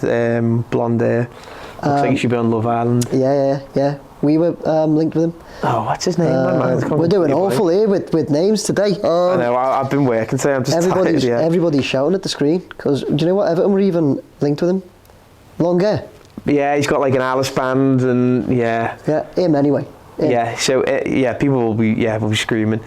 [SPEAKER 2] blonde hair. Looks like he should be on Love Island.
[SPEAKER 1] Yeah. We were linked with him.
[SPEAKER 2] Oh, what's his name?
[SPEAKER 1] We're doing awful here with names today.
[SPEAKER 2] I know. I've been working today. I'm just tired. Yeah.
[SPEAKER 1] Everybody's shouting at the screen because do you know what? Everton were even linked with him. Long hair.
[SPEAKER 2] Yeah, he's got like an Alice band, and
[SPEAKER 1] yeah, him anyway.
[SPEAKER 2] Yeah, so people will be screaming.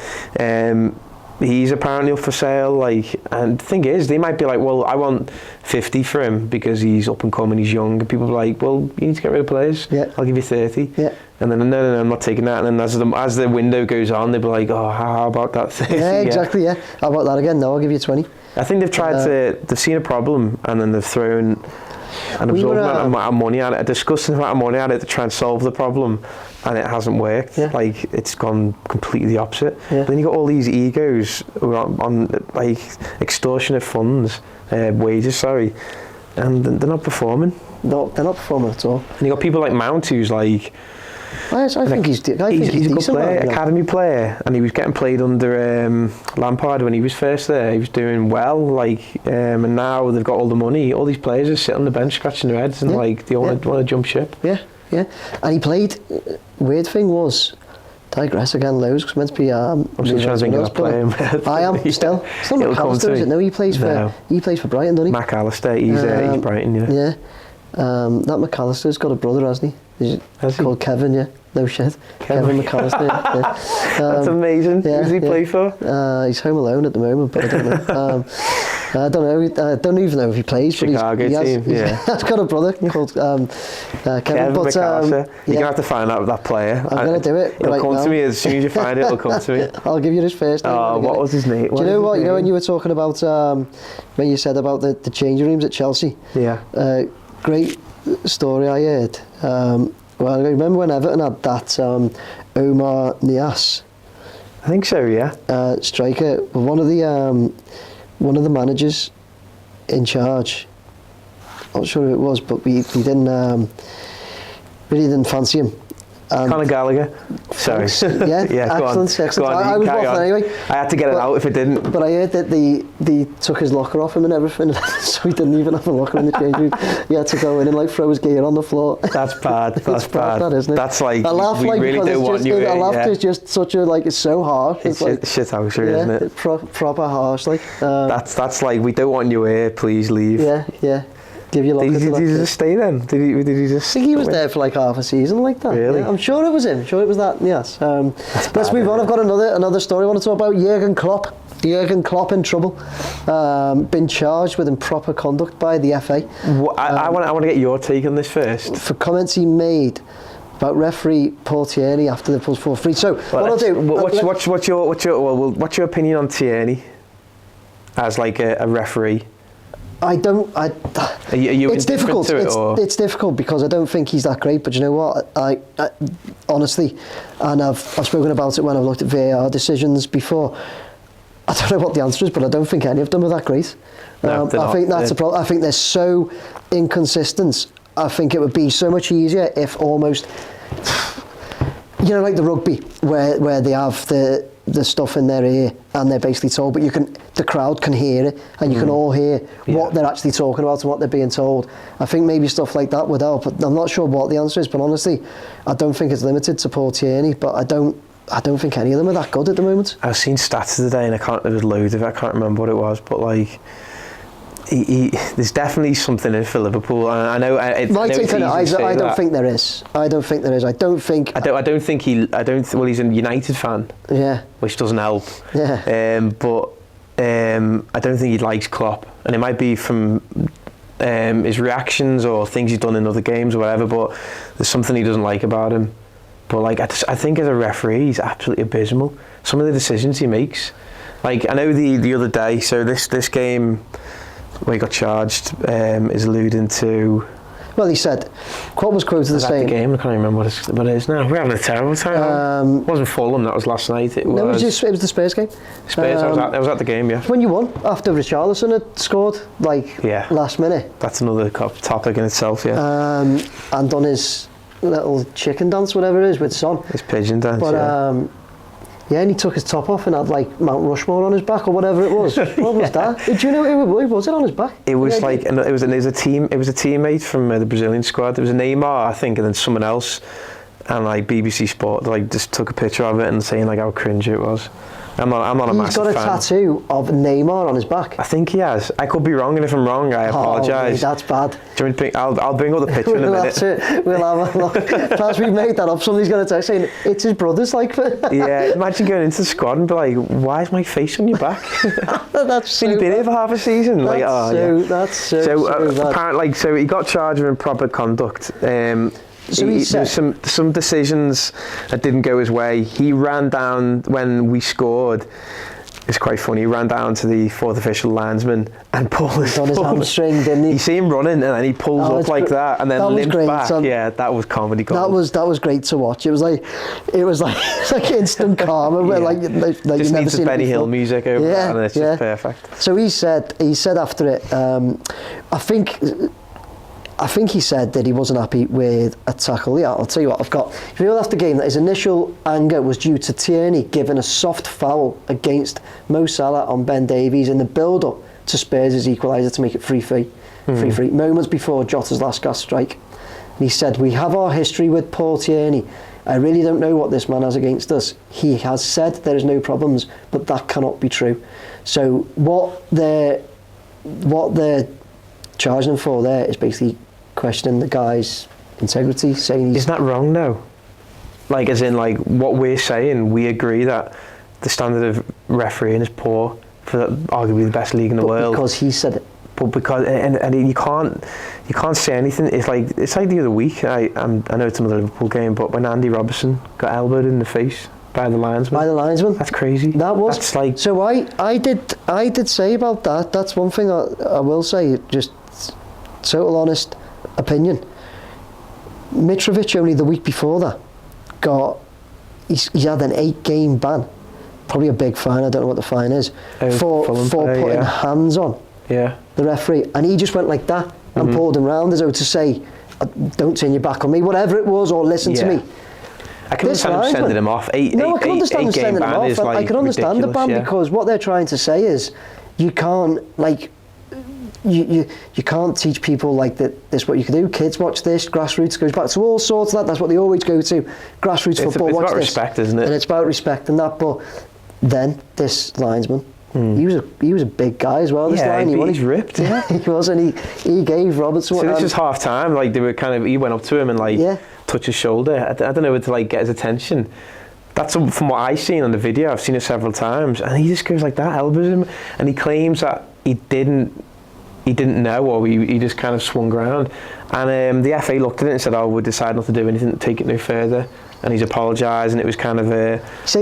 [SPEAKER 2] He's apparently up for sale, like, and the thing is, they might be like, well, I want 50 for him because he's up and coming, he's young, and people are like, well, you need to get rid of players.
[SPEAKER 1] Yeah,
[SPEAKER 2] I'll give you 30.
[SPEAKER 1] Yeah,
[SPEAKER 2] and then no, I'm not taking that. And then as the window goes on, they'll be like, oh, how about that 30?
[SPEAKER 1] Yeah, exactly. Yeah, how about that again? No, I'll give you 20.
[SPEAKER 2] I think they've tried they've seen a problem, and then they've thrown an absorbent amount of money at it, a disgusting amount of money at it to try and solve the problem, and it hasn't worked.
[SPEAKER 1] Yeah.
[SPEAKER 2] Like, it's gone completely the opposite.
[SPEAKER 1] Yeah.
[SPEAKER 2] Then you got all these egos who are on like extortionate funds, wages, and they're not performing.
[SPEAKER 1] No, they're not performing at all.
[SPEAKER 2] And you got people like Mount, who's like,
[SPEAKER 1] I think he's a good
[SPEAKER 2] player, academy player, and he was getting played under Lampard when he was first there. He was doing well, like, and now they've got all the money. All these players are sitting on the bench scratching their heads, and like they want to jump ship.
[SPEAKER 1] Yeah. And he played. Weird thing was, digress again, loads because meant to be.
[SPEAKER 2] I'm still trying to think of playing.
[SPEAKER 1] I am still. It's not McAllister, is it? No, he plays for Brighton, doesn't he?
[SPEAKER 2] McAllister, he's Brighton, yeah.
[SPEAKER 1] Yeah. That McAllister's got a brother, hasn't he? He's called Kevin, yeah. No shit. Kevin McAllister. Yeah.
[SPEAKER 2] That's amazing.
[SPEAKER 1] Yeah,
[SPEAKER 2] Who's he play for?
[SPEAKER 1] He's home alone at the moment, but I don't know. I don't know. I don't even know if he plays.
[SPEAKER 2] Chicago team, yeah.
[SPEAKER 1] He's got a brother called Kevin
[SPEAKER 2] McAllister. You're going to have to find out that player.
[SPEAKER 1] I'm going to do it.
[SPEAKER 2] It'll come to me as soon as you find it. It'll come to me.
[SPEAKER 1] I'll give you his first name.
[SPEAKER 2] Oh, what was his name?
[SPEAKER 1] Do you know what? You know when you were talking about when you said about the changing rooms at Chelsea?
[SPEAKER 2] Yeah.
[SPEAKER 1] Great story I heard. Well, I remember when Everton had that Omar Niasse.
[SPEAKER 2] I think so, yeah.
[SPEAKER 1] Striker, one of the managers in charge. Not sure who it was, but we didn't really didn't fancy him.
[SPEAKER 2] Conor Gallagher. Sorry.
[SPEAKER 1] Yeah,
[SPEAKER 2] excellent.
[SPEAKER 1] Go on, I was bluffing anyway.
[SPEAKER 2] I had to get it out if it didn't.
[SPEAKER 1] But I heard that they took his locker off him and everything, so he didn't even have a locker in the change room. He had to go in and like throw his gear on the floor.
[SPEAKER 2] That's bad. That's bad.
[SPEAKER 1] That, isn't it?
[SPEAKER 2] That's like,
[SPEAKER 1] I laugh,
[SPEAKER 2] we really don't want you.
[SPEAKER 1] I laugh because it's just such a it's so harsh.
[SPEAKER 2] It's like shithousery, isn't it?
[SPEAKER 1] Proper harsh, like.
[SPEAKER 2] That's like, we don't want you here. Please leave.
[SPEAKER 1] Yeah. Give you locker.
[SPEAKER 2] Did he just stay then? Did he just?
[SPEAKER 1] I think he was there for like half a season, like that.
[SPEAKER 2] Really?
[SPEAKER 1] Yeah, I'm sure it was him. Sure it was that. Yes. Let's move on. I've got another story I want to talk about. Jurgen Klopp. Jurgen Klopp in trouble. Been charged with improper conduct by the FA.
[SPEAKER 2] I want to get your take on this first.
[SPEAKER 1] For comments he made about referee Paul Tierney after Liverpool's 4-3. So what I'll do.
[SPEAKER 2] What's your opinion on Tierney as like a referee?
[SPEAKER 1] It's difficult. It's difficult because I don't think he's that great. But you know what? I honestly, and I've spoken about it when I've looked at VAR decisions before. I don't know what the answer is, but I don't think any of them are that great.
[SPEAKER 2] No,
[SPEAKER 1] I think that's a problem. I think they're so inconsistent. I think it would be so much easier if almost, like the rugby, where they have the the stuff in their ear and they're basically told, but the crowd can hear it and you can all hear what they're actually talking about and what they're being told. I think maybe stuff like that would help. I'm not sure what the answer is, but honestly, I don't think it's limited to Paul Tierney, but I don't think any of them are that good at the moment.
[SPEAKER 2] I've seen stats today and there was loads of it, I can't remember what it was, but like, there's definitely something in for Liverpool. I know. I
[SPEAKER 1] don't think there is. I don't think there is. I don't think
[SPEAKER 2] Well, he's a United fan.
[SPEAKER 1] Yeah.
[SPEAKER 2] Which doesn't help.
[SPEAKER 1] Yeah.
[SPEAKER 2] But I don't think he likes Klopp, and it might be from his reactions or things he's done in other games or whatever. But there's something he doesn't like about him. But like, I think as a referee, he's absolutely abysmal. Some of the decisions he makes. Like, I know the other day. So this game where he got charged is alluding to.
[SPEAKER 1] Well, he said, what was quoted the same?
[SPEAKER 2] The game, I can't remember what it is now. We're having a terrible time. It wasn't Fulham, that was last night. It was
[SPEAKER 1] the Spurs game.
[SPEAKER 2] Spurs, I was at the game, yeah.
[SPEAKER 1] When you won, after Richarlison had scored, last minute.
[SPEAKER 2] That's another topic in itself, yeah.
[SPEAKER 1] And done his little chicken dance, whatever it is, with Son.
[SPEAKER 2] His pigeon dance,
[SPEAKER 1] yeah, and he took his top off and had like Mount Rushmore on his back or whatever it was. What was that? Do you know who was it on his back?
[SPEAKER 2] It was like it was a teammate from the Brazilian squad. There was a Neymar, I think, and then someone else, and like BBC Sport like just took a picture of it and saying like how cringe it was. I'm not a massive fan.
[SPEAKER 1] He's got a tattoo of Neymar on his back.
[SPEAKER 2] I think he has. I could be wrong, and if I'm wrong, I apologise.
[SPEAKER 1] That's bad.
[SPEAKER 2] Do you want me to I'll bring up the picture in a minute.
[SPEAKER 1] We'll have a look. Plus, we've made that up. Somebody's going to text saying it's his brother's like.
[SPEAKER 2] Yeah, imagine going into the squad and be like, "Why is my face on your back?"
[SPEAKER 1] That's so.
[SPEAKER 2] Been been here for half a season.
[SPEAKER 1] That's so
[SPEAKER 2] apparently, so he got charged with improper conduct.
[SPEAKER 1] So he said
[SPEAKER 2] some decisions that didn't go his way. He ran down when we scored. It's quite funny. He ran down to the fourth official linesman and pulled his
[SPEAKER 1] hamstring, didn't he?
[SPEAKER 2] You see him running and then he pulls up like that and then limps back. Yeah, that was comedy gold.
[SPEAKER 1] That was great to watch. It was like instant karma.
[SPEAKER 2] Yeah.
[SPEAKER 1] Like
[SPEAKER 2] just needs the Benny Hill music over that and it's just perfect.
[SPEAKER 1] So he said after it, I think he said that he wasn't happy with a tackle. Yeah, I'll tell you what, I've got. If you know after the game that his initial anger was due to Tierney giving a soft foul against Mo Salah on Ben Davies in the build-up to Spurs' equaliser to make it 3-3. Moments before Jota's last gasp strike. And he said, "We have our history with Paul Tierney. I really don't know what this man has against us. He has said there is no problems, but that cannot be true." So what they're charging him for there is basically questioning the guy's integrity, saying
[SPEAKER 2] isn't that wrong though? Like, as in, like, what we're saying, we agree that the standard of refereeing is poor for arguably the best league in the world.
[SPEAKER 1] Because he said it.
[SPEAKER 2] But because and you can't say anything. It's like the other week. I know it's another Liverpool game, but when Andy Robertson got elbowed in the face by the linesman. That's crazy. That's like.
[SPEAKER 1] So I did say about that. That's one thing I will say. Just total honest opinion. Mitrovic only the week before that he had an 8-game ban, probably a big fine. I don't know what the fine is for putting hands on the referee, and he just went like that and pulled him round as though to say, "Don't turn your back on me," whatever it was, or listen to me.
[SPEAKER 2] I can understand him sending him off. I can understand him sending him off.
[SPEAKER 1] I can understand the ban because what they're trying to say is you can't you can't teach people like that. This is what you can do. Kids watch this. Grassroots goes back to all sorts of that. That's what they always go to. Grassroots football.
[SPEAKER 2] It's
[SPEAKER 1] watch
[SPEAKER 2] about
[SPEAKER 1] this.
[SPEAKER 2] Respect, isn't it?
[SPEAKER 1] And it's about respect and that. But then this linesman, he was a big guy as well. This
[SPEAKER 2] he's ripped.
[SPEAKER 1] Yeah, he was, and he gave Robertson.
[SPEAKER 2] So this is half time. Like they were he went up to him and touched his shoulder. I don't know, to get his attention. That's from what I've seen on the video. I've seen it several times, and he just goes like that, elbows him, and he claims that he didn't know, or he just kind of swung around. And the FA looked at it and said, we decided not to do anything, take it no further. And he's apologised, and it was kind of
[SPEAKER 1] he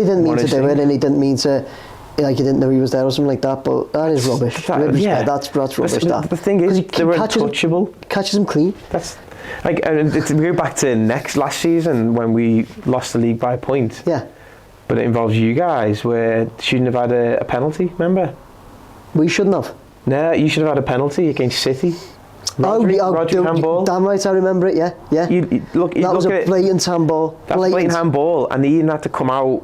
[SPEAKER 1] didn't mean to do it, and he didn't mean to, he didn't know he was there or something like that, but that is rubbish. That's rubbish.
[SPEAKER 2] The thing is, they were untouchable.
[SPEAKER 1] Catches him clean.
[SPEAKER 2] That's like, to go back to last season when we lost the league by a point.
[SPEAKER 1] Yeah.
[SPEAKER 2] But it involves you guys, where shouldn't have had a penalty, remember?
[SPEAKER 1] We shouldn't have.
[SPEAKER 2] No, you should have had a penalty against City. Rodri handball.
[SPEAKER 1] Damn right, I remember it. Yeah.
[SPEAKER 2] That was a
[SPEAKER 1] blatant handball.
[SPEAKER 2] That's blatant handball, and he even had to come out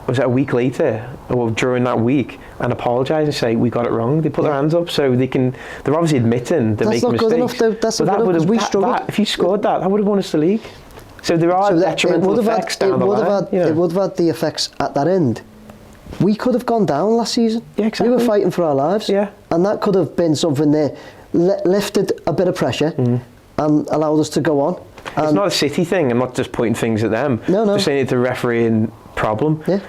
[SPEAKER 2] was it a week later or during that week and apologise and say we got it wrong. They put their hands up so they're obviously admitting they're making mistakes.
[SPEAKER 1] That's not good enough though. That's not good enough because we struggled.
[SPEAKER 2] If you scored that would have won us the league. So there are detrimental effects down the line.
[SPEAKER 1] It would have had the effects at that end. We could have gone down last season.
[SPEAKER 2] Yeah, exactly.
[SPEAKER 1] We were fighting for our lives.
[SPEAKER 2] Yeah.
[SPEAKER 1] And that could have been something that lifted a bit of pressure and allowed us to go on.
[SPEAKER 2] It's not a City thing. I'm not just pointing things at them.
[SPEAKER 1] No.
[SPEAKER 2] Just saying it's a refereeing problem.
[SPEAKER 1] Yeah.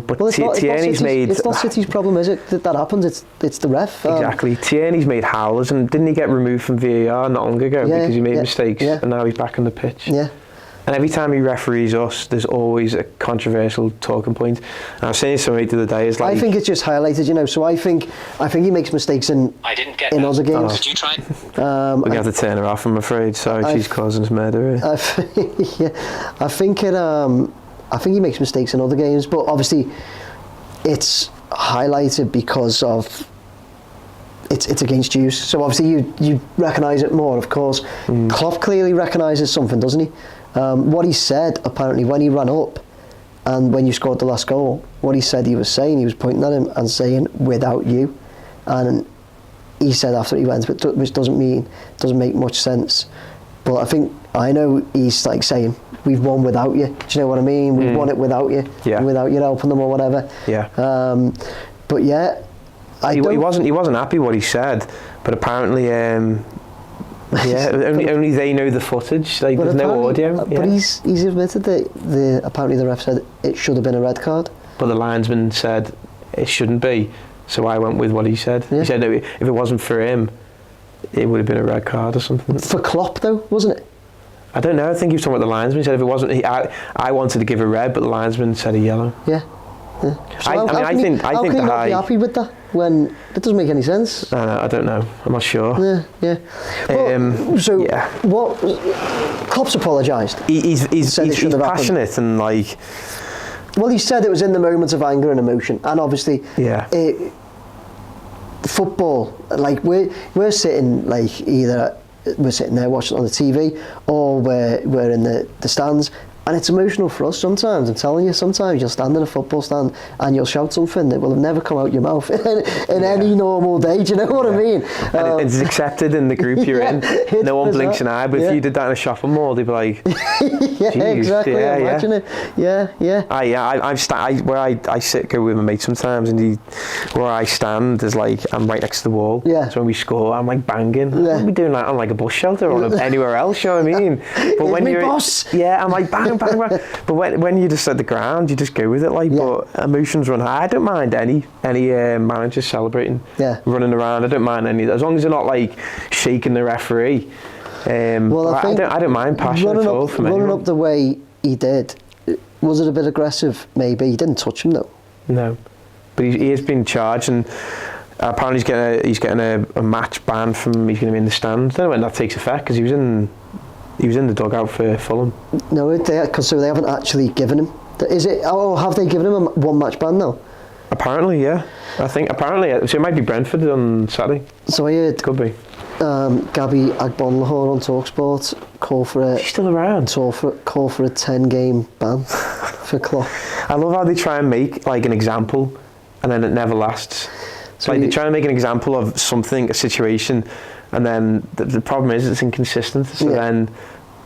[SPEAKER 2] But Tierney's made...
[SPEAKER 1] It's not City's problem, is it? That happens. It's the ref.
[SPEAKER 2] Exactly. Tierney's made howlers, and didn't he get removed from VAR not long ago because he made mistakes, and now he's back on the pitch.
[SPEAKER 1] Yeah.
[SPEAKER 2] And every time he referees us, there's always a controversial talking point. And I was saying to somebody the other day, is like...
[SPEAKER 1] I think it's just highlighted, so I think he makes mistakes in other games.
[SPEAKER 3] Did you try?
[SPEAKER 2] We're going to have to turn her off, I'm afraid. Sorry, she's causing us murder.
[SPEAKER 1] I think he makes mistakes in other games, but obviously it's highlighted because of it's against you. So obviously you recognise it more, of course. Klopp clearly recognises something, doesn't he? What he said, apparently, when he ran up and when you scored the last goal, what he said he was pointing at him and saying, without you. And he said after he went, which doesn't make much sense. But I know he's like saying, we've won without you. Do you know what I mean? We've won it without you.
[SPEAKER 2] Yeah.
[SPEAKER 1] Without you helping them or whatever.
[SPEAKER 2] Yeah.
[SPEAKER 1] But yeah,
[SPEAKER 2] he wasn't happy what he said, but apparently... only they know the footage. Like, there's no audio.
[SPEAKER 1] But he's admitted that apparently the ref said it should have been a red card.
[SPEAKER 2] But the linesman said it shouldn't be. So I went with what he said. Yeah. He said no, if it wasn't for him, it would have been a red card or something.
[SPEAKER 1] For Klopp though, wasn't it?
[SPEAKER 2] I don't know. I think he was talking about the linesman. He said if it wasn't, I wanted to give a red, but the linesman said a yellow.
[SPEAKER 1] Yeah. So
[SPEAKER 2] I think
[SPEAKER 1] how can he not be happy with that when it doesn't make any sense?
[SPEAKER 2] I don't know. I'm not sure.
[SPEAKER 1] Yeah. What? Klopp's apologised.
[SPEAKER 2] He's passionate and like.
[SPEAKER 1] Well, he said it was in the moments of anger and emotion, and obviously, football. Like we're sitting like either we're sitting there watching on the TV or we're in the stands. And it's emotional for us sometimes. I'm telling you, sometimes you'll stand in a football stand and you'll shout something that will have never come out your mouth in any normal day. Do you know what I mean?
[SPEAKER 2] And it's accepted in the group you're in. No one blinks an eye. But if you did that in a shopping mall, they'd be like,
[SPEAKER 1] exactly. Imagine it. Yeah.
[SPEAKER 2] I go with my mate sometimes, and where I stand is like I'm right next to the wall.
[SPEAKER 1] Yeah.
[SPEAKER 2] So when we score, I'm like banging. I wouldn't be doing that on like a bus shelter or anywhere else. You know what I mean? But when you're
[SPEAKER 1] boss.
[SPEAKER 2] I'm like bang. But when you're just at the ground, you just go with it. But emotions run high. I don't mind any managers celebrating, running around. I don't mind any, as long as they're not like shaking the referee. I don't mind passion at all from anyone.
[SPEAKER 1] Running up the way he did, was it a bit aggressive? Maybe he didn't touch him though. No,
[SPEAKER 2] but he has been charged, and apparently he's getting a match ban from. He's going to be in the stand. I don't know when that takes effect because he was in the dugout for Fulham.
[SPEAKER 1] No, so they haven't actually given him. Is it? Oh, have they given him a one match ban now?
[SPEAKER 2] Apparently, yeah. I think apparently. So it might be Brentford on Saturday.
[SPEAKER 1] So I heard.
[SPEAKER 2] Could be.
[SPEAKER 1] Gabby Agbonlahor on TalkSport call for a.
[SPEAKER 2] She's still around.
[SPEAKER 1] Call for a 10-game ban for Klopp.
[SPEAKER 2] I love how they try and make like an example, and then it never lasts. So they try and make an example of something, a situation. And then the problem is it's inconsistent. So then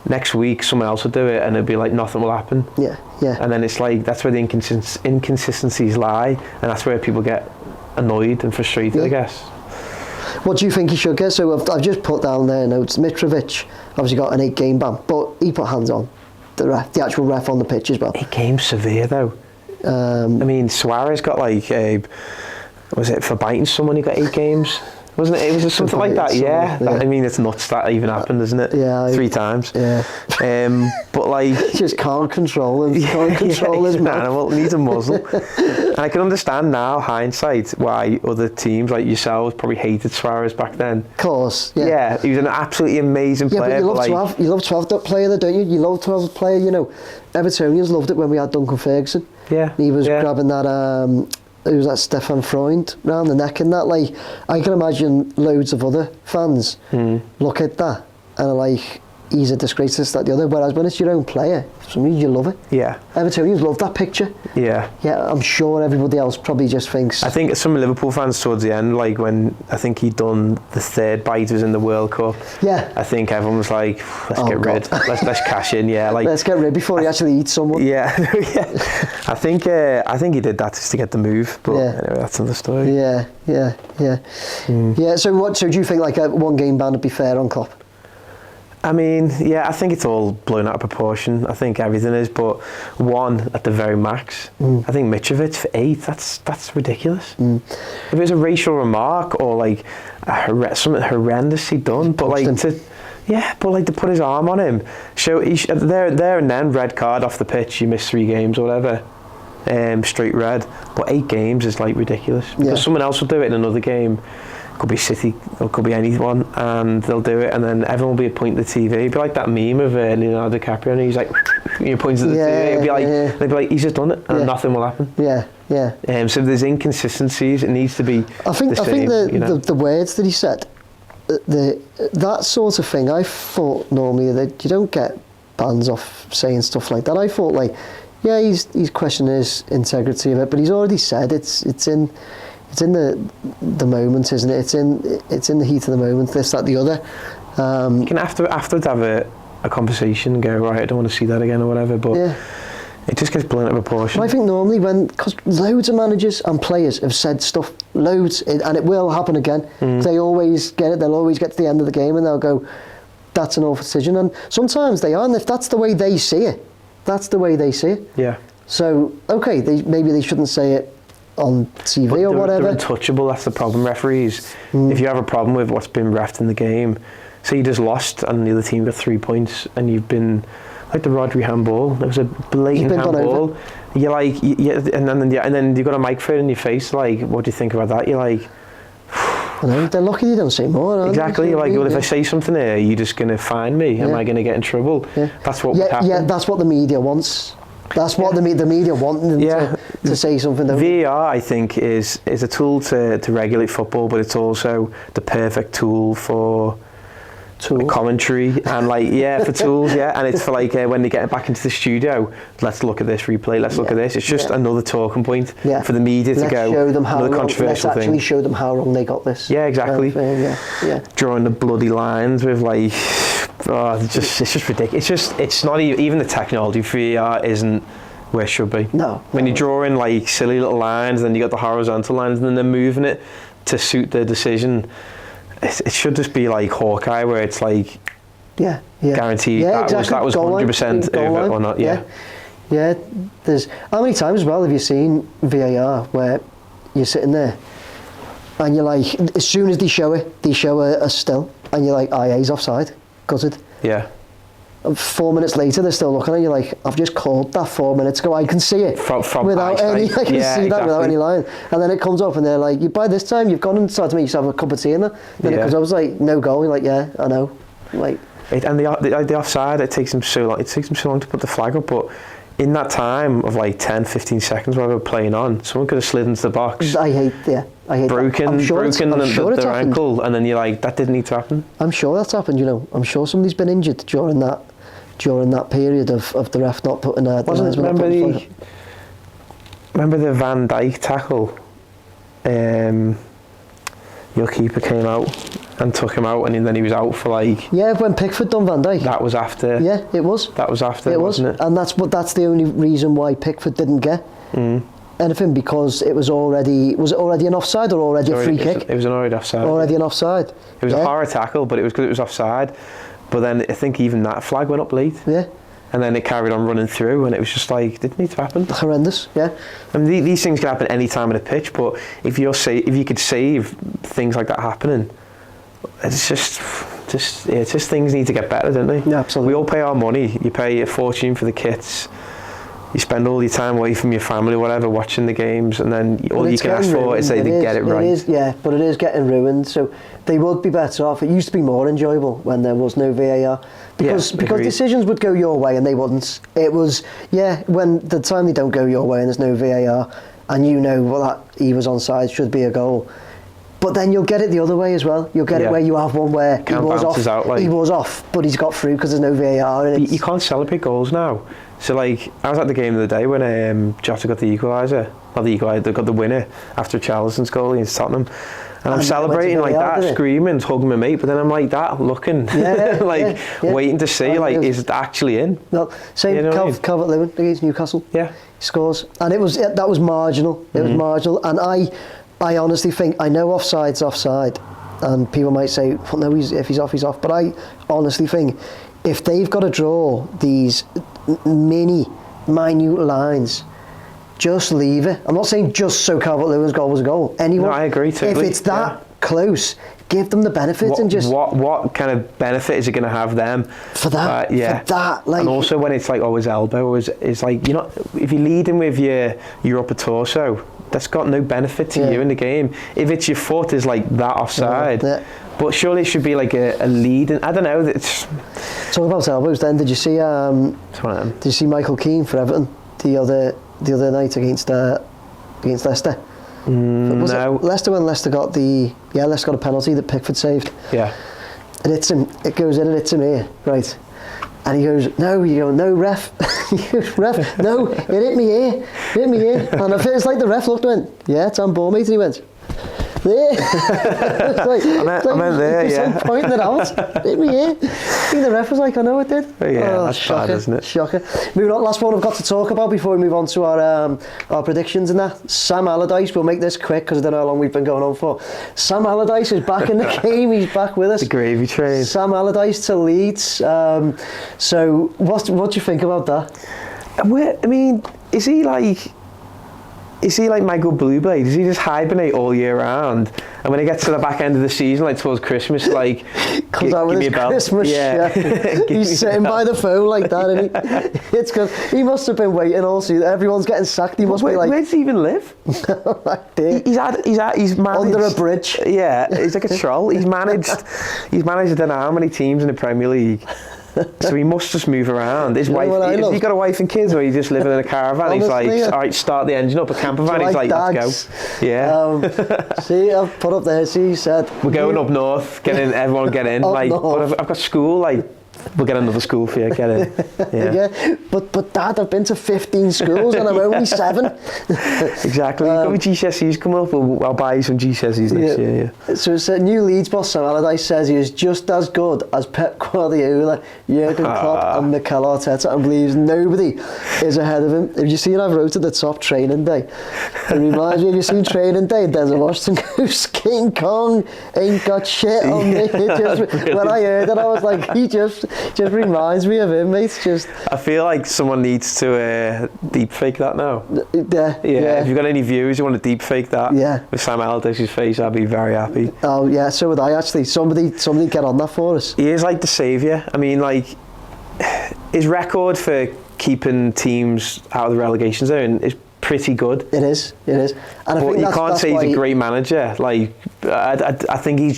[SPEAKER 2] next week someone else will do it and it'll be like nothing will happen.
[SPEAKER 1] Yeah.
[SPEAKER 2] And then it's like that's where the inconsistencies lie, and that's where people get annoyed and frustrated, I guess.
[SPEAKER 1] What do you think he should get? So I've just put down there notes. Mitrovic obviously got an 8-game ban, but he put hands on the actual ref on the pitch as well.
[SPEAKER 2] 8 games severe though. I mean, Suarez got like was it for biting someone? He got 8 games. Wasn't it? It was just something like that, I mean, it's nuts that even happened, isn't it?
[SPEAKER 1] Yeah.
[SPEAKER 2] 3 times.
[SPEAKER 1] Yeah.
[SPEAKER 2] But like...
[SPEAKER 1] He just can't control him. Can't control his mouth.
[SPEAKER 2] Animal, needs a muzzle. And I can understand now, hindsight, why other teams like yourselves probably hated Suarez back then.
[SPEAKER 1] Of course,
[SPEAKER 2] Yeah, he was an absolutely amazing player.
[SPEAKER 1] Yeah, but you love to have that player there, don't you? You love to have a player, Evertonians loved it when we had Duncan Ferguson.
[SPEAKER 2] Yeah.
[SPEAKER 1] He was grabbing that... It was that Stefan Freund round the neck and that. Like, I can imagine loads of other fans look at that and are like, he's a disgrace, this, that, the other. Whereas when it's your own player, for some reason you love it.
[SPEAKER 2] Yeah.
[SPEAKER 1] Evertonians love that picture.
[SPEAKER 2] Yeah.
[SPEAKER 1] Yeah, I'm sure everybody else probably just thinks...
[SPEAKER 2] I think some Liverpool fans towards the end, like when I think he'd done the third bite was in the World Cup.
[SPEAKER 1] Yeah.
[SPEAKER 2] I think everyone was like, let's get rid. Let's cash in, yeah. Like,
[SPEAKER 1] let's get rid before he actually eats someone.
[SPEAKER 2] Yeah. Yeah. I think he did that just to get the move. But anyway, that's another story.
[SPEAKER 1] Yeah. Yeah, so do you think like a one game ban would be fair on Klopp?
[SPEAKER 2] I mean, yeah, I think it's all blown out of proportion. I think everything is, but 1 at the very max. I think Mitrovic for 8, that's ridiculous. If it was a racial remark or like something horrendously done, but like to put his arm on him, there and then red card off the pitch, you miss 3 games or whatever, straight red. But 8 games is like ridiculous because someone else will do it in another game. Could be City, or could be anyone, and they'll do it, and then everyone will be pointing at the TV. It'd be like that meme of Leonardo DiCaprio, and he's like, he points at the TV. It'd be like, they'd be like, he's just done it, and nothing will happen. So there's inconsistencies. It needs to be. I think
[SPEAKER 1] the words that he said, that sort of thing. I thought normally that you don't get bans off saying stuff like that. I thought like, he's questioning his integrity of it, but he's already said it's in the moment, isn't it? It's in the heat of the moment, this, that, the other.
[SPEAKER 2] You can after have a conversation and go, right, I don't want to see that again or whatever, but it just gets blown out of proportion.
[SPEAKER 1] Well, I think normally because loads of managers and players have said stuff, loads, and it will happen again. They always get it, they'll always get to the end of the game and they'll go, that's an awful decision. And sometimes they are, and if that's the way they see it, that's the way they see it.
[SPEAKER 2] Yeah.
[SPEAKER 1] So, okay, maybe they shouldn't say it on TV or whatever.
[SPEAKER 2] They're untouchable, that's the problem, referees. If you have a problem with what's been refed in the game, say you just lost and the other team got 3 points and you've been, like the Rodri handball, there was a blatant handball. You're like, and then you've got a microphone in your face, like, what do you think about that? You're like...
[SPEAKER 1] I know, they're lucky they don't say more, aren't
[SPEAKER 2] exactly, you're like, well, if I say something here, are you just going to fine me? Am I going to get in trouble? That's what would happen.
[SPEAKER 1] Yeah, that's what the media wants. That's what the media want them to say something.
[SPEAKER 2] VAR, I think, is a tool to regulate football, but it's also the perfect tool for commentary and for tools, and it's for like when they get back into the studio, let's look at this replay, let's look at this. It's just another talking point for the media to go.
[SPEAKER 1] Show them how
[SPEAKER 2] another controversial
[SPEAKER 1] let's actually show them how wrong they got this.
[SPEAKER 2] Yeah, exactly. Drawing the bloody lines with like. It's just ridiculous. It's not even the technology for VAR isn't where it should be.
[SPEAKER 1] No.
[SPEAKER 2] When you're drawing like silly little lines, then you got the horizontal lines, and then they're moving it to suit the decision. It should just be like Hawkeye, where it's like guaranteed that was 100% over or not. Yeah.
[SPEAKER 1] There's how many times as well have you seen VAR where you're sitting there and you're like, as soon as they show a still, and you're like, he's offside. Gutted.
[SPEAKER 2] Yeah.
[SPEAKER 1] 4 minutes later, they're still looking at you like, I've just called that 4 minutes ago. I can see it
[SPEAKER 2] from
[SPEAKER 1] without any. I can see that without any line. And then it comes up, and they're like, by this time you've gone and started to make yourself a cup of tea in there. Then it comes up, I was like, no goal. You're like, yeah, I know. Like,
[SPEAKER 2] and the offside, it takes them so long. It takes them so long to put the flag up, but in that time of like 10, 15 seconds while we were playing on, someone could have slid into the box. I hate broken
[SPEAKER 1] that.
[SPEAKER 2] their ankle, and then you're like, that didn't need to happen. I'm
[SPEAKER 1] sure that's happened. I'm sure somebody's been injured during that period of the ref not putting a.
[SPEAKER 2] Remember the Van Dijk tackle? Your keeper came out and took him out, and then he was out for like.
[SPEAKER 1] Yeah, when Pickford done Van Dijk.
[SPEAKER 2] That was after.
[SPEAKER 1] Yeah, it was.
[SPEAKER 2] That was after, wasn't it?
[SPEAKER 1] And that's the only reason why Pickford didn't get anything, because it was already an offside or already a free kick?
[SPEAKER 2] It was already offside.
[SPEAKER 1] Already an offside.
[SPEAKER 2] It was a horror tackle, but it was because it was offside. But then I think even that flag went up late.
[SPEAKER 1] Yeah.
[SPEAKER 2] And then it carried on running through, and it was just like, didn't need to happen.
[SPEAKER 1] Horrendous, yeah.
[SPEAKER 2] I mean, these things can happen any time on a pitch, but if you could save things like that happening, it's just things need to get better, don't they?
[SPEAKER 1] Yeah, absolutely.
[SPEAKER 2] We all pay our money. You pay a fortune for the kits. You spend all your time away from your family or whatever watching the games, and then all you can ask for is they get it right.
[SPEAKER 1] But it is getting ruined. So they would be better off. It used to be more enjoyable when there was no VAR, because decisions would go your way and they wouldn't. It was when the time they don't go your way and there's no VAR, and that he was onside, should be a goal. But then you'll get it the other way as well. You'll get it where you have one where he was off, but he's got through because there's no VAR. And
[SPEAKER 2] you can't celebrate goals now. So like, I was at the game the other day when Jota got the equaliser. Not the equaliser, they got the winner after Charlton's goal against Tottenham. And I'm celebrating like that, screaming, hugging my mate, but then I'm like that, looking, waiting to see, is it actually in?
[SPEAKER 1] No, same, Calvert-Lewin against Newcastle.
[SPEAKER 2] Yeah.
[SPEAKER 1] He scores. And that was marginal. It was marginal. And I honestly think, I know offside's offside, and people might say, well, no, if he's off, he's off. But I honestly think, if they've got to draw these minute lines, just leave it. I'm not saying just so Calvert-Lewin's goal was a goal. Anyone,
[SPEAKER 2] no, I agree totally.
[SPEAKER 1] If it's that close, give them the benefit and just...
[SPEAKER 2] What kind of benefit is it going to have them?
[SPEAKER 1] For that, for that. Like,
[SPEAKER 2] and also when it's like, his elbow is like, if you lead him with your upper torso, that's got no benefit to you in the game. If it's your foot is like that offside, but surely it should be like a lead. And I don't know.
[SPEAKER 1] Talking about elbows then, did you see Michael Keane for Everton the other night against Leicester?
[SPEAKER 2] No.
[SPEAKER 1] Leicester when Leicester got a penalty that Pickford saved.
[SPEAKER 2] Yeah.
[SPEAKER 1] And it goes in and hits him here, right? And he goes, no, ref. He goes, ref, no, it hit me here. And it's like the ref looked and went, yeah, it's on ball, mate. And he went, there.
[SPEAKER 2] I meant there,
[SPEAKER 1] yeah. So pointing it out. Hit me here. I think the ref was like, I know it did.
[SPEAKER 2] Yeah, that's bad, isn't it?
[SPEAKER 1] Shocker. Moving on, last one I've got to talk about before we move on to our predictions and that. Sam Allardyce, we'll make this quick because I don't know how long we've been going on for. Sam Allardyce is back in the game. He's back with us.
[SPEAKER 2] The gravy train.
[SPEAKER 1] Sam Allardyce to Leeds. So what do you think about that?
[SPEAKER 2] I mean, is he like Michael Blueblade? Does he just hibernate all year round? And when he gets to the back end of the season, like towards Christmas, like
[SPEAKER 1] comes out with his Christmas shirt. He's sitting by the phone like that, and it's because he must have been waiting all season. Everyone's getting sacked. He must be like,
[SPEAKER 2] where does he even live? He's managed
[SPEAKER 1] under a bridge.
[SPEAKER 2] Yeah, he's like a troll. He's managed. I don't know how many teams in the Premier League. So he must just move around. His wife, has he got a wife and kids, or he's just living in a caravan? Honestly, he's like, all right, start the engine up, a camper van. He's like, let's go. Yeah.
[SPEAKER 1] See, I've put up there. See, he said
[SPEAKER 2] we're going up north. Get in, everyone get in. Like, but I've got school. Like, we'll get another school for you. Get in.
[SPEAKER 1] Yeah. But Dad, I've been to 15 schools and I'm only 7.
[SPEAKER 2] Exactly. You've got your GCSEs coming up. I'll buy you some GCSEs next year. Yeah.
[SPEAKER 1] So it's a new Leeds boss, Sam Allardyce, says he is just as good as Pep Guardiola, Jurgen Klopp and Mikel Arteta, and believes nobody is ahead of him. Have you seen I wrote at the top Training Day? It reminds me, have you seen Training Day? Denzel Washington goes, King Kong ain't got shit on me. When I heard it, I was like, he just reminds me of him, mate.
[SPEAKER 2] I feel like someone needs to deep fake that now.
[SPEAKER 1] Yeah.
[SPEAKER 2] If you've got any views, you want to deep fake that with Sam Allardyce's face, I'd be very happy.
[SPEAKER 1] Oh yeah, so would I actually. Somebody get on that for us.
[SPEAKER 2] He is like the saviour. I mean, like, his record for keeping teams out of the relegation zone is pretty good.
[SPEAKER 1] It is. And I think
[SPEAKER 2] you can't say he's a great manager. Like, I think he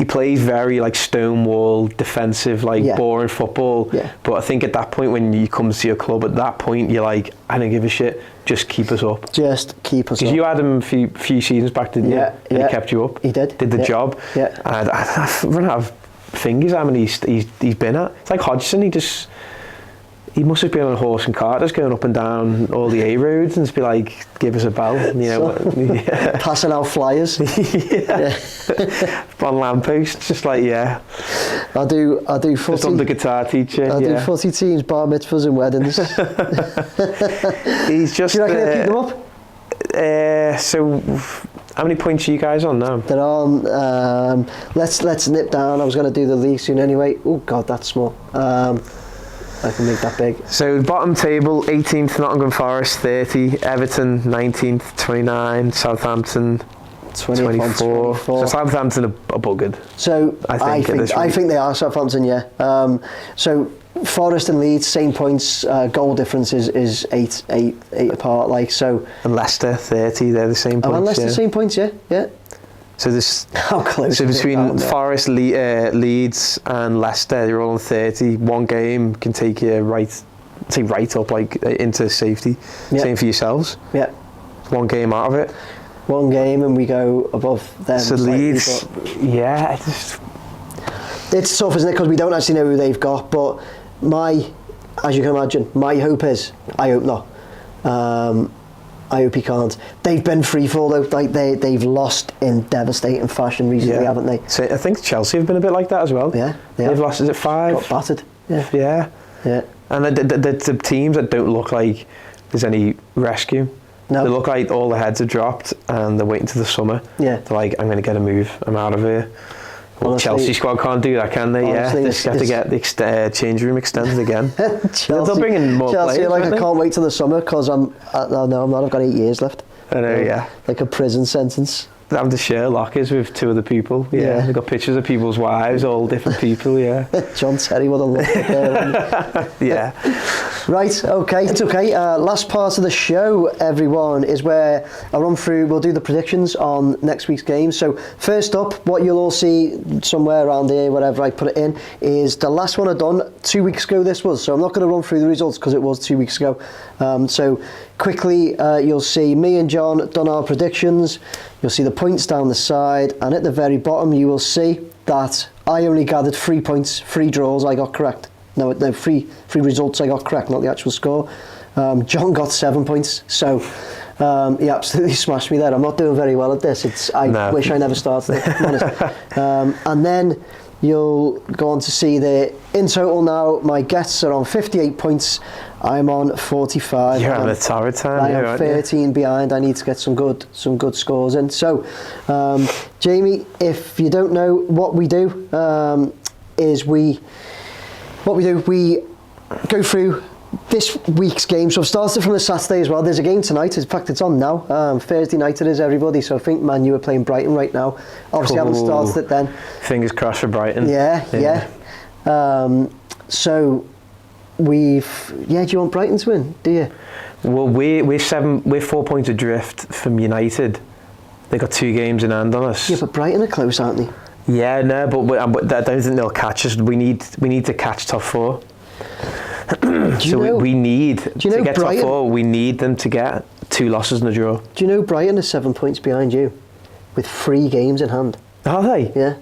[SPEAKER 2] plays very like stonewall defensive, like boring football. Yeah. But I think at that point, when you come to your club, at that point you're like, I don't give a shit. Just keep us up.
[SPEAKER 1] Just keep us up.
[SPEAKER 2] Because you had him a few seasons back, didn't you? And he kept you up.
[SPEAKER 1] He did.
[SPEAKER 2] Did the job.
[SPEAKER 1] Yeah.
[SPEAKER 2] And I've run out of fingers how many he's been at. It's like Hodgson. He must have been on a horse and cart, just going up and down all the A roads, and just be like, "Give us a bell,"
[SPEAKER 1] passing out flyers.
[SPEAKER 2] On lampposts, just like
[SPEAKER 1] I do footy.
[SPEAKER 2] Just on the guitar teacher.
[SPEAKER 1] I do footy teams, bar mitzvahs, and weddings.
[SPEAKER 2] He's just.
[SPEAKER 1] Do you reckon he'll keep them up?
[SPEAKER 2] So, how many points are you guys on now?
[SPEAKER 1] They're on. Let's nip down. I was going to do the league soon anyway. Oh God, that's small. I can make that big.
[SPEAKER 2] So bottom table, 18th Nottingham Forest 30, Everton 19th 29, Southampton 24. So Southampton are buggered.
[SPEAKER 1] So I think they are Southampton, yeah. So Forest and Leeds, same points. Goal difference is eight apart. Like so.
[SPEAKER 2] And Leicester 30, they're the same points.
[SPEAKER 1] And Leicester same points, yeah.
[SPEAKER 2] So this.
[SPEAKER 1] How close?
[SPEAKER 2] So between Forest, Leeds, and Leicester, you're all on 30. One game can take you right up like into safety. Same for yourselves.
[SPEAKER 1] Yeah.
[SPEAKER 2] One game out of it.
[SPEAKER 1] one game and we go above them.
[SPEAKER 2] So Leeds, yeah,
[SPEAKER 1] it's tough, isn't it? Because we don't actually know who they've got. But as you can imagine, my hope is, I hope not. I hope he can't. They've been free fall though. Like they've lost in devastating fashion recently, haven't they?
[SPEAKER 2] So I think Chelsea have been a bit like that as well.
[SPEAKER 1] Yeah,
[SPEAKER 2] they've lost. Is it 5?
[SPEAKER 1] Got battered.
[SPEAKER 2] Yeah. And the teams that don't look like there's any rescue.
[SPEAKER 1] No.
[SPEAKER 2] They look like all the heads are dropped and they're waiting till the summer.
[SPEAKER 1] Yeah.
[SPEAKER 2] They're like, I'm going to get a move. I'm out of here. Well, honestly, Chelsea squad can't do that, can they?
[SPEAKER 1] Honestly,
[SPEAKER 2] They just have to get the change room extended again. They'll bring in more
[SPEAKER 1] Chelsea
[SPEAKER 2] players.
[SPEAKER 1] I can't wait till the summer because I'm not. I've got 8 years left.
[SPEAKER 2] I know,
[SPEAKER 1] like a prison sentence.
[SPEAKER 2] They have to share lockers with 2 other people. Yeah. They've got pictures of people's wives, all different people. Yeah.
[SPEAKER 1] John Terry would have loved it there.
[SPEAKER 2] Yeah.
[SPEAKER 1] Right, okay, it's okay. Last part of the show, everyone, is where I'll run through, we'll do the predictions on next week's game. So first up, what you'll all see somewhere around here, wherever I put it in, is the last one I've done 2 weeks ago this was. So I'm not going to run through the results because it was 2 weeks ago. So quickly, you'll see me and John done our predictions. You'll see the points down the side, and at the very bottom you will see that I only gathered 3 points, 3 draws I got correct. No, 3 results I got correct, not the actual score. John got 7 points, so he absolutely smashed me there. I'm not doing very well at this. I wish I never started it, to be honest. And then you'll go on to see that in total now my guests are on 58 points. I'm on 45.
[SPEAKER 2] You're having a torrid time.
[SPEAKER 1] I am 13 behind. I need to get some good scores in. So, Jamie, if you don't know what we do, we go through this week's game. So I've started from the Saturday as well. There's a game tonight. In fact, it's on now. Thursday night it is, everybody. So I think Man U are playing Brighton right now. Obviously, I haven't started it then.
[SPEAKER 2] Fingers crossed for Brighton.
[SPEAKER 1] Yeah. So we've... Yeah, do you want Brighton to win? Do you?
[SPEAKER 2] Well, we're 4 points adrift from United. They've got 2 games in hand on us.
[SPEAKER 1] Yeah, but Brighton are close, aren't they?
[SPEAKER 2] Yeah, no, but I don't think they'll catch us. We need to catch top 4. We need to get
[SPEAKER 1] Brighton,
[SPEAKER 2] top 4. We need them to get 2 losses and a draw.
[SPEAKER 1] Do you know Brighton are 7 points behind you, with 3 games in hand?
[SPEAKER 2] Are they?
[SPEAKER 1] Yeah.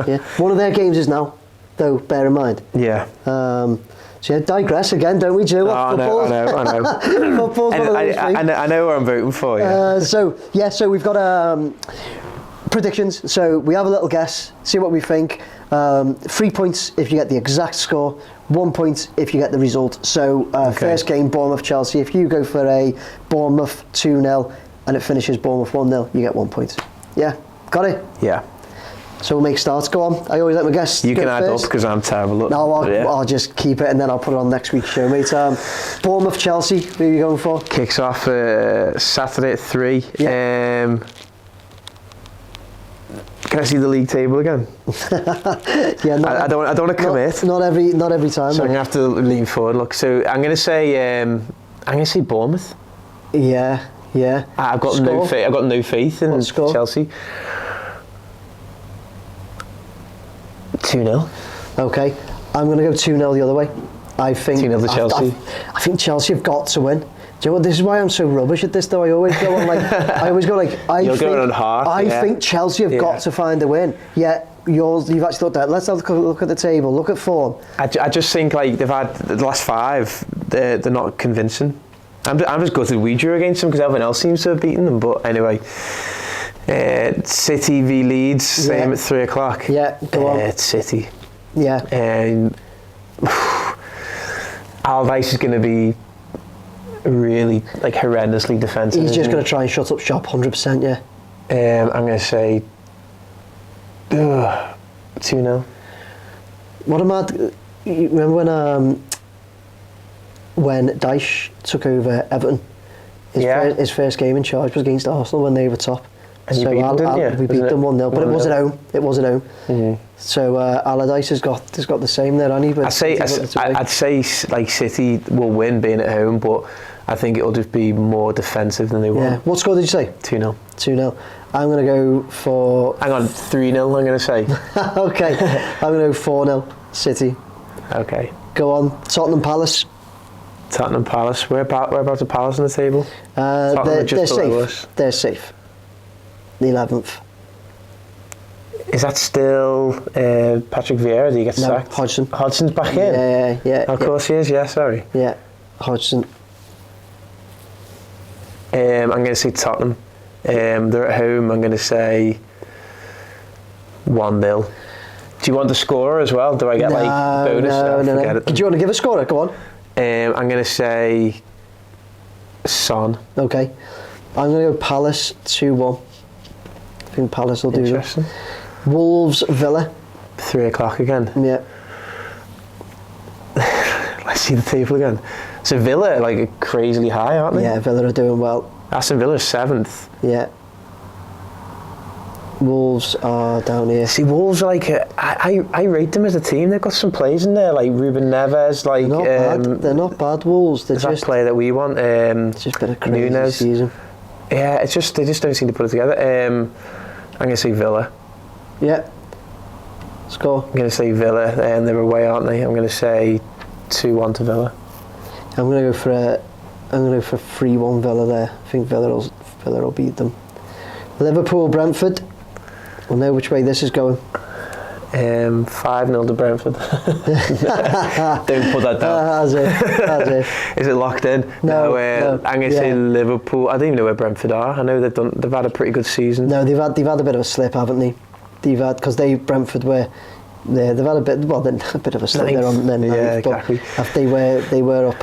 [SPEAKER 1] Yeah. One of their games is now, though. Bear in mind.
[SPEAKER 2] Yeah.
[SPEAKER 1] So yeah, digress again, don't we? Do you know what?
[SPEAKER 2] I know.
[SPEAKER 1] Football's one of those things.
[SPEAKER 2] I know where I'm voting for. Yeah.
[SPEAKER 1] So we've got predictions. So we have a little guess, see what we think. 3 points if you get the exact score, 1 point if you get the result. So first game, Bournemouth-Chelsea. If you go for a Bournemouth 2-0 and it finishes Bournemouth 1-0, you get 1 point. Yeah, got it?
[SPEAKER 2] Yeah.
[SPEAKER 1] So we'll make starts. Go on. I always let my guests
[SPEAKER 2] You
[SPEAKER 1] go
[SPEAKER 2] can add
[SPEAKER 1] first.
[SPEAKER 2] up because I'm terrible.
[SPEAKER 1] No, I'll just keep it and then I'll put it on next week's show, mate. Bournemouth-Chelsea, who are you going for?
[SPEAKER 2] Kicks off Saturday at 3.
[SPEAKER 1] Yeah.
[SPEAKER 2] Can I see the league table again?
[SPEAKER 1] Yeah,
[SPEAKER 2] I don't want to commit.
[SPEAKER 1] Not every time.
[SPEAKER 2] So I'm gonna have to lean forward. Look, so I'm gonna say Bournemouth.
[SPEAKER 1] Yeah.
[SPEAKER 2] I've got no faith. I've got no faith in Chelsea. 2-0.
[SPEAKER 1] Okay, I'm going to go 2-0 the other way. I think
[SPEAKER 2] 2-0 to Chelsea.
[SPEAKER 1] I think Chelsea have got to win. Do you know what? This is why I'm so rubbish at this, though. I always go on I think Chelsea have got to find a win. Yet you've actually thought that. Let's have a look at the table. Look at form.
[SPEAKER 2] I just think like they've had the last 5. They're not convincing. I'm just gutted we drew against them because everyone else seems to have beaten them. But anyway. City v Leeds, same at 3 o'clock.
[SPEAKER 1] Yeah, go on.
[SPEAKER 2] It's City.
[SPEAKER 1] Yeah.
[SPEAKER 2] Allardyce is going to be really horrendously defensive.
[SPEAKER 1] He's just going to try and shut up shop, 100%. Yeah.
[SPEAKER 2] I'm going to say 2-0.
[SPEAKER 1] What about? You remember when Dyche took over Everton? His first game in charge was against Arsenal when they were top.
[SPEAKER 2] And
[SPEAKER 1] so we beat them 1-0, but it was at home. Mm-hmm. So Allardyce has got the same there, hasn't he?
[SPEAKER 2] I'd say City will win being at home, but I think it'll just be more defensive than they will.
[SPEAKER 1] Yeah. What score did you say?
[SPEAKER 2] 2-0.
[SPEAKER 1] 2-0. I'm going to go for...
[SPEAKER 2] Hang on, 3-0 I'm going to say.
[SPEAKER 1] Okay. I'm going to go 4-0 City.
[SPEAKER 2] Okay.
[SPEAKER 1] Go on. Tottenham Palace.
[SPEAKER 2] Whereabouts are Palace on the table?
[SPEAKER 1] They're safe. They're safe. the 11th.
[SPEAKER 2] Is that still Patrick Vieira? Do you get
[SPEAKER 1] No,
[SPEAKER 2] sacked?
[SPEAKER 1] Hodgson.
[SPEAKER 2] Hodgson's back in?
[SPEAKER 1] Yeah.
[SPEAKER 2] Of course he is, yeah, sorry.
[SPEAKER 1] Yeah, Hodgson.
[SPEAKER 2] I'm going to say Tottenham. They're at home. I'm going to say 1-0. Do you want the scorer as well? Do I get bonus?
[SPEAKER 1] No.
[SPEAKER 2] Forget it.
[SPEAKER 1] Do you want to give a scorer? Go on.
[SPEAKER 2] I'm going to say Son.
[SPEAKER 1] Okay. I'm going to go Palace 2-1. I think Palace will do them.
[SPEAKER 2] Interesting.
[SPEAKER 1] Wolves, Villa.
[SPEAKER 2] 3 o'clock again.
[SPEAKER 1] Yeah.
[SPEAKER 2] Let's see the table again. So Villa are crazily high, aren't they?
[SPEAKER 1] Yeah, Villa are doing well.
[SPEAKER 2] Aston Villa's 7th.
[SPEAKER 1] Yeah. Wolves are down here.
[SPEAKER 2] See, Wolves are I rate them as a team. They've got some players in there, like Ruben Neves,
[SPEAKER 1] They're not bad. They're not bad, Wolves. They're
[SPEAKER 2] that
[SPEAKER 1] just
[SPEAKER 2] player that we want.
[SPEAKER 1] it's just been a crazy
[SPEAKER 2] Nunes.
[SPEAKER 1] season.
[SPEAKER 2] Yeah, they just don't seem to put it together. I'm going to say Villa.
[SPEAKER 1] Yeah. Score.
[SPEAKER 2] I'm going to say Villa, and they're away, aren't they? I'm going to say 2-1 to Villa.
[SPEAKER 1] I'm going to go for 3-1 Villa there. I think Villa will beat them. Liverpool, Brentford. We'll know which way this is going.
[SPEAKER 2] 5-0 to Brentford. Don't put that down.
[SPEAKER 1] That's it.
[SPEAKER 2] Is it locked in?
[SPEAKER 1] No.
[SPEAKER 2] I'm going to say Liverpool. I don't even know where Brentford are. I know they've had a pretty good season.
[SPEAKER 1] No, they've had a bit of a slip, haven't they? Because Brentford were. Yeah, they've had a bit of a slip there on their ninth.
[SPEAKER 2] Yeah, exactly.
[SPEAKER 1] But they were up.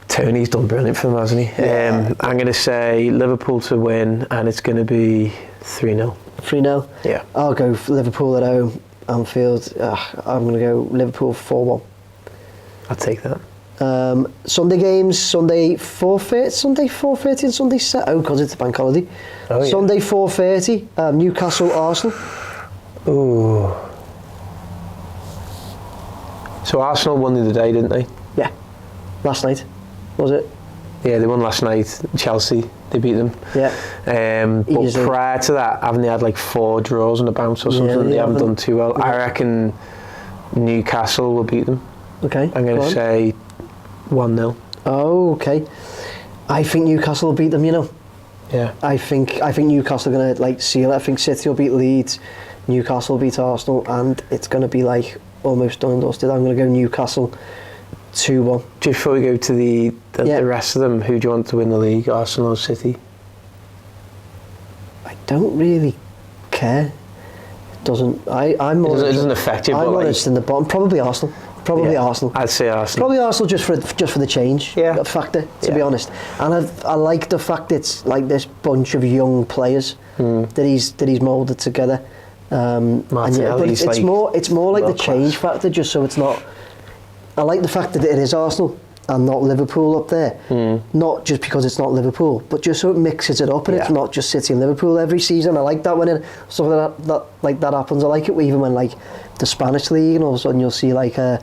[SPEAKER 2] Tony's done brilliant for them, hasn't he?
[SPEAKER 1] Yeah.
[SPEAKER 2] I'm going to say Liverpool to win, and it's going to be 3-0.
[SPEAKER 1] 3-0?
[SPEAKER 2] Yeah.
[SPEAKER 1] I'll go for Liverpool at home, Anfield. I'm going to go Liverpool 4-1.
[SPEAKER 2] I'll take that.
[SPEAKER 1] Sunday games, Sunday 4:30 and Sunday set. Oh, because it's a bank holiday.
[SPEAKER 2] Oh, yeah.
[SPEAKER 1] Sunday 4:30, Newcastle, Arsenal.
[SPEAKER 2] Ooh. So Arsenal won the other day, didn't they?
[SPEAKER 1] Yeah. Last night, was it?
[SPEAKER 2] Yeah, they won last night. Chelsea, they beat them.
[SPEAKER 1] Yeah.
[SPEAKER 2] But
[SPEAKER 1] Easily.
[SPEAKER 2] prior to that, haven't they had 4 draws on the bounce or something?
[SPEAKER 1] Yeah,
[SPEAKER 2] they haven't done too well.
[SPEAKER 1] Yeah.
[SPEAKER 2] I reckon Newcastle will beat them.
[SPEAKER 1] Okay.
[SPEAKER 2] I'm going to say 1-0.
[SPEAKER 1] Oh, okay. I think Newcastle will beat them.
[SPEAKER 2] Yeah.
[SPEAKER 1] I think Newcastle are going to seal it. I think City will beat Leeds, Newcastle will beat Arsenal, and it's going to be almost done and dusted. I'm going to go Newcastle 2-1.
[SPEAKER 2] Just before we go to the rest of them, who do you want to win the league, Arsenal or City?
[SPEAKER 1] I don't really care. It doesn't. It
[SPEAKER 2] doesn't affect you.
[SPEAKER 1] I'm
[SPEAKER 2] but
[SPEAKER 1] honest in the bottom. Probably Arsenal. Arsenal.
[SPEAKER 2] I'd say Arsenal.
[SPEAKER 1] Probably Arsenal just for the change factor. To be honest, and I like the fact it's this bunch of young players that he's moulded together. But it's more like the change factor, just so it's not. I like the fact that it is Arsenal and not Liverpool up there. Not just because it's not Liverpool, but just so it mixes it up and it's not just City and Liverpool every season. I like that when stuff like that happens. I like it even when the Spanish league and all of a sudden you'll see a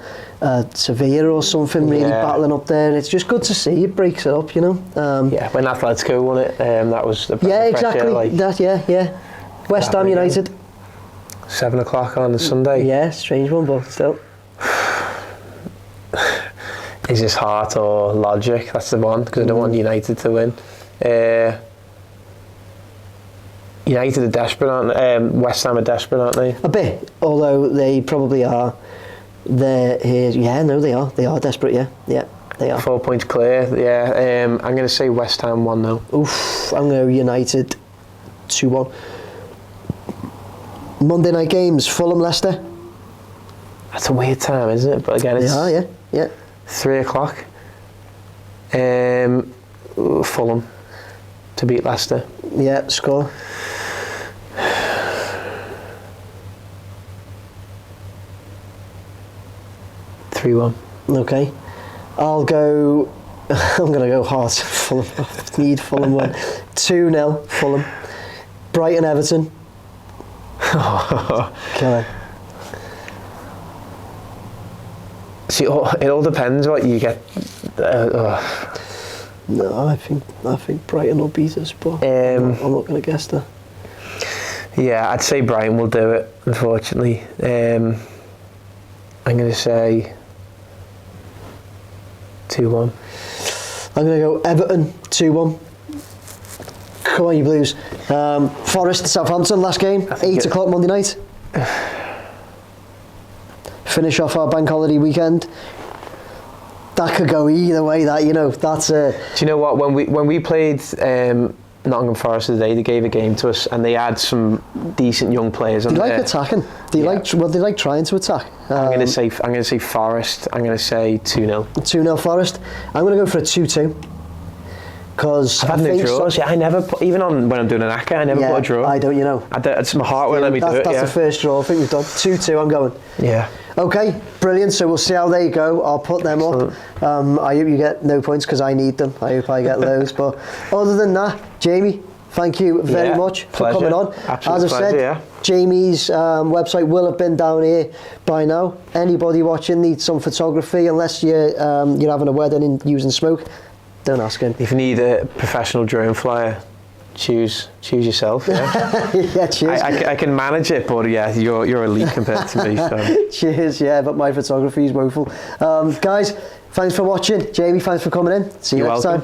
[SPEAKER 1] Sevilla or something really battling up there. And it's just good to see. It breaks it up, when
[SPEAKER 2] Atletico won it, that was the
[SPEAKER 1] exactly that. West Ham United.
[SPEAKER 2] 7 o'clock on the Sunday.
[SPEAKER 1] Yeah, strange one, but still.
[SPEAKER 2] Is this heart or logic? That's the one, because I don't want United to win. United are desperate, aren't they? West Ham are desperate, aren't they?
[SPEAKER 1] A bit, although they probably are. They are. They are desperate, yeah, they are.
[SPEAKER 2] 4 points clear, yeah. I'm going to say West Ham 1-0.
[SPEAKER 1] Oof, I'm going to go United 2-1. Monday night games, Fulham, Leicester.
[SPEAKER 2] That's a weird time, isn't it? But again, it's...
[SPEAKER 1] Yeah.
[SPEAKER 2] 3 o'clock. Fulham to beat Leicester.
[SPEAKER 1] Yeah, score.
[SPEAKER 2] (3-1).
[SPEAKER 1] Okay. I'm going to go hard. Fulham. Need Fulham win. 2-0 Fulham. Brighton, Everton. Killer.
[SPEAKER 2] See, it all depends what you get.
[SPEAKER 1] No, I think Brighton will beat us, but I'm not going to guess that.
[SPEAKER 2] Yeah, I'd say Brighton will do it, unfortunately. I'm going to say 2-1.
[SPEAKER 1] I'm going to go Everton 2-1. Come on, you Blues. Forest, Southampton, last game, 8 o'clock Monday night. Finish off our bank holiday weekend. That could go either way. That that's a.
[SPEAKER 2] Do you know what? When we played Nottingham Forest today, they gave a game to us, and they had some decent young players.
[SPEAKER 1] They like attacking. They like trying to attack.
[SPEAKER 2] I'm going to say Forest. I'm going to say 2-0. 2-0
[SPEAKER 1] Forest. I'm going to go for a 2-2. Because
[SPEAKER 2] I've had no draws. I never put, even on when I'm doing an ACCA, I never put a draw.
[SPEAKER 1] I don't.
[SPEAKER 2] It's my heart won't let me do it.
[SPEAKER 1] That's the first draw I think we've done. 2-2. I'm going.
[SPEAKER 2] Yeah.
[SPEAKER 1] Okay, brilliant. So we'll see how they go. I'll put them up. I hope you get no points because I need them. I hope I get loads. But other than that, Jamie, thank you very much for coming on.
[SPEAKER 2] Absolute
[SPEAKER 1] As I said, Jamie's website will have been down here by now. Anybody watching needs some photography, unless you're having a wedding and using smoke. Don't ask him.
[SPEAKER 2] If you need a professional drone flyer, choose yourself. Yeah,
[SPEAKER 1] yeah, cheers.
[SPEAKER 2] I can manage it, but yeah, you're elite compared to me. So.
[SPEAKER 1] Cheers, yeah, but my photography is woeful. Guys, thanks for watching. Jamie, thanks for coming in. See you next time.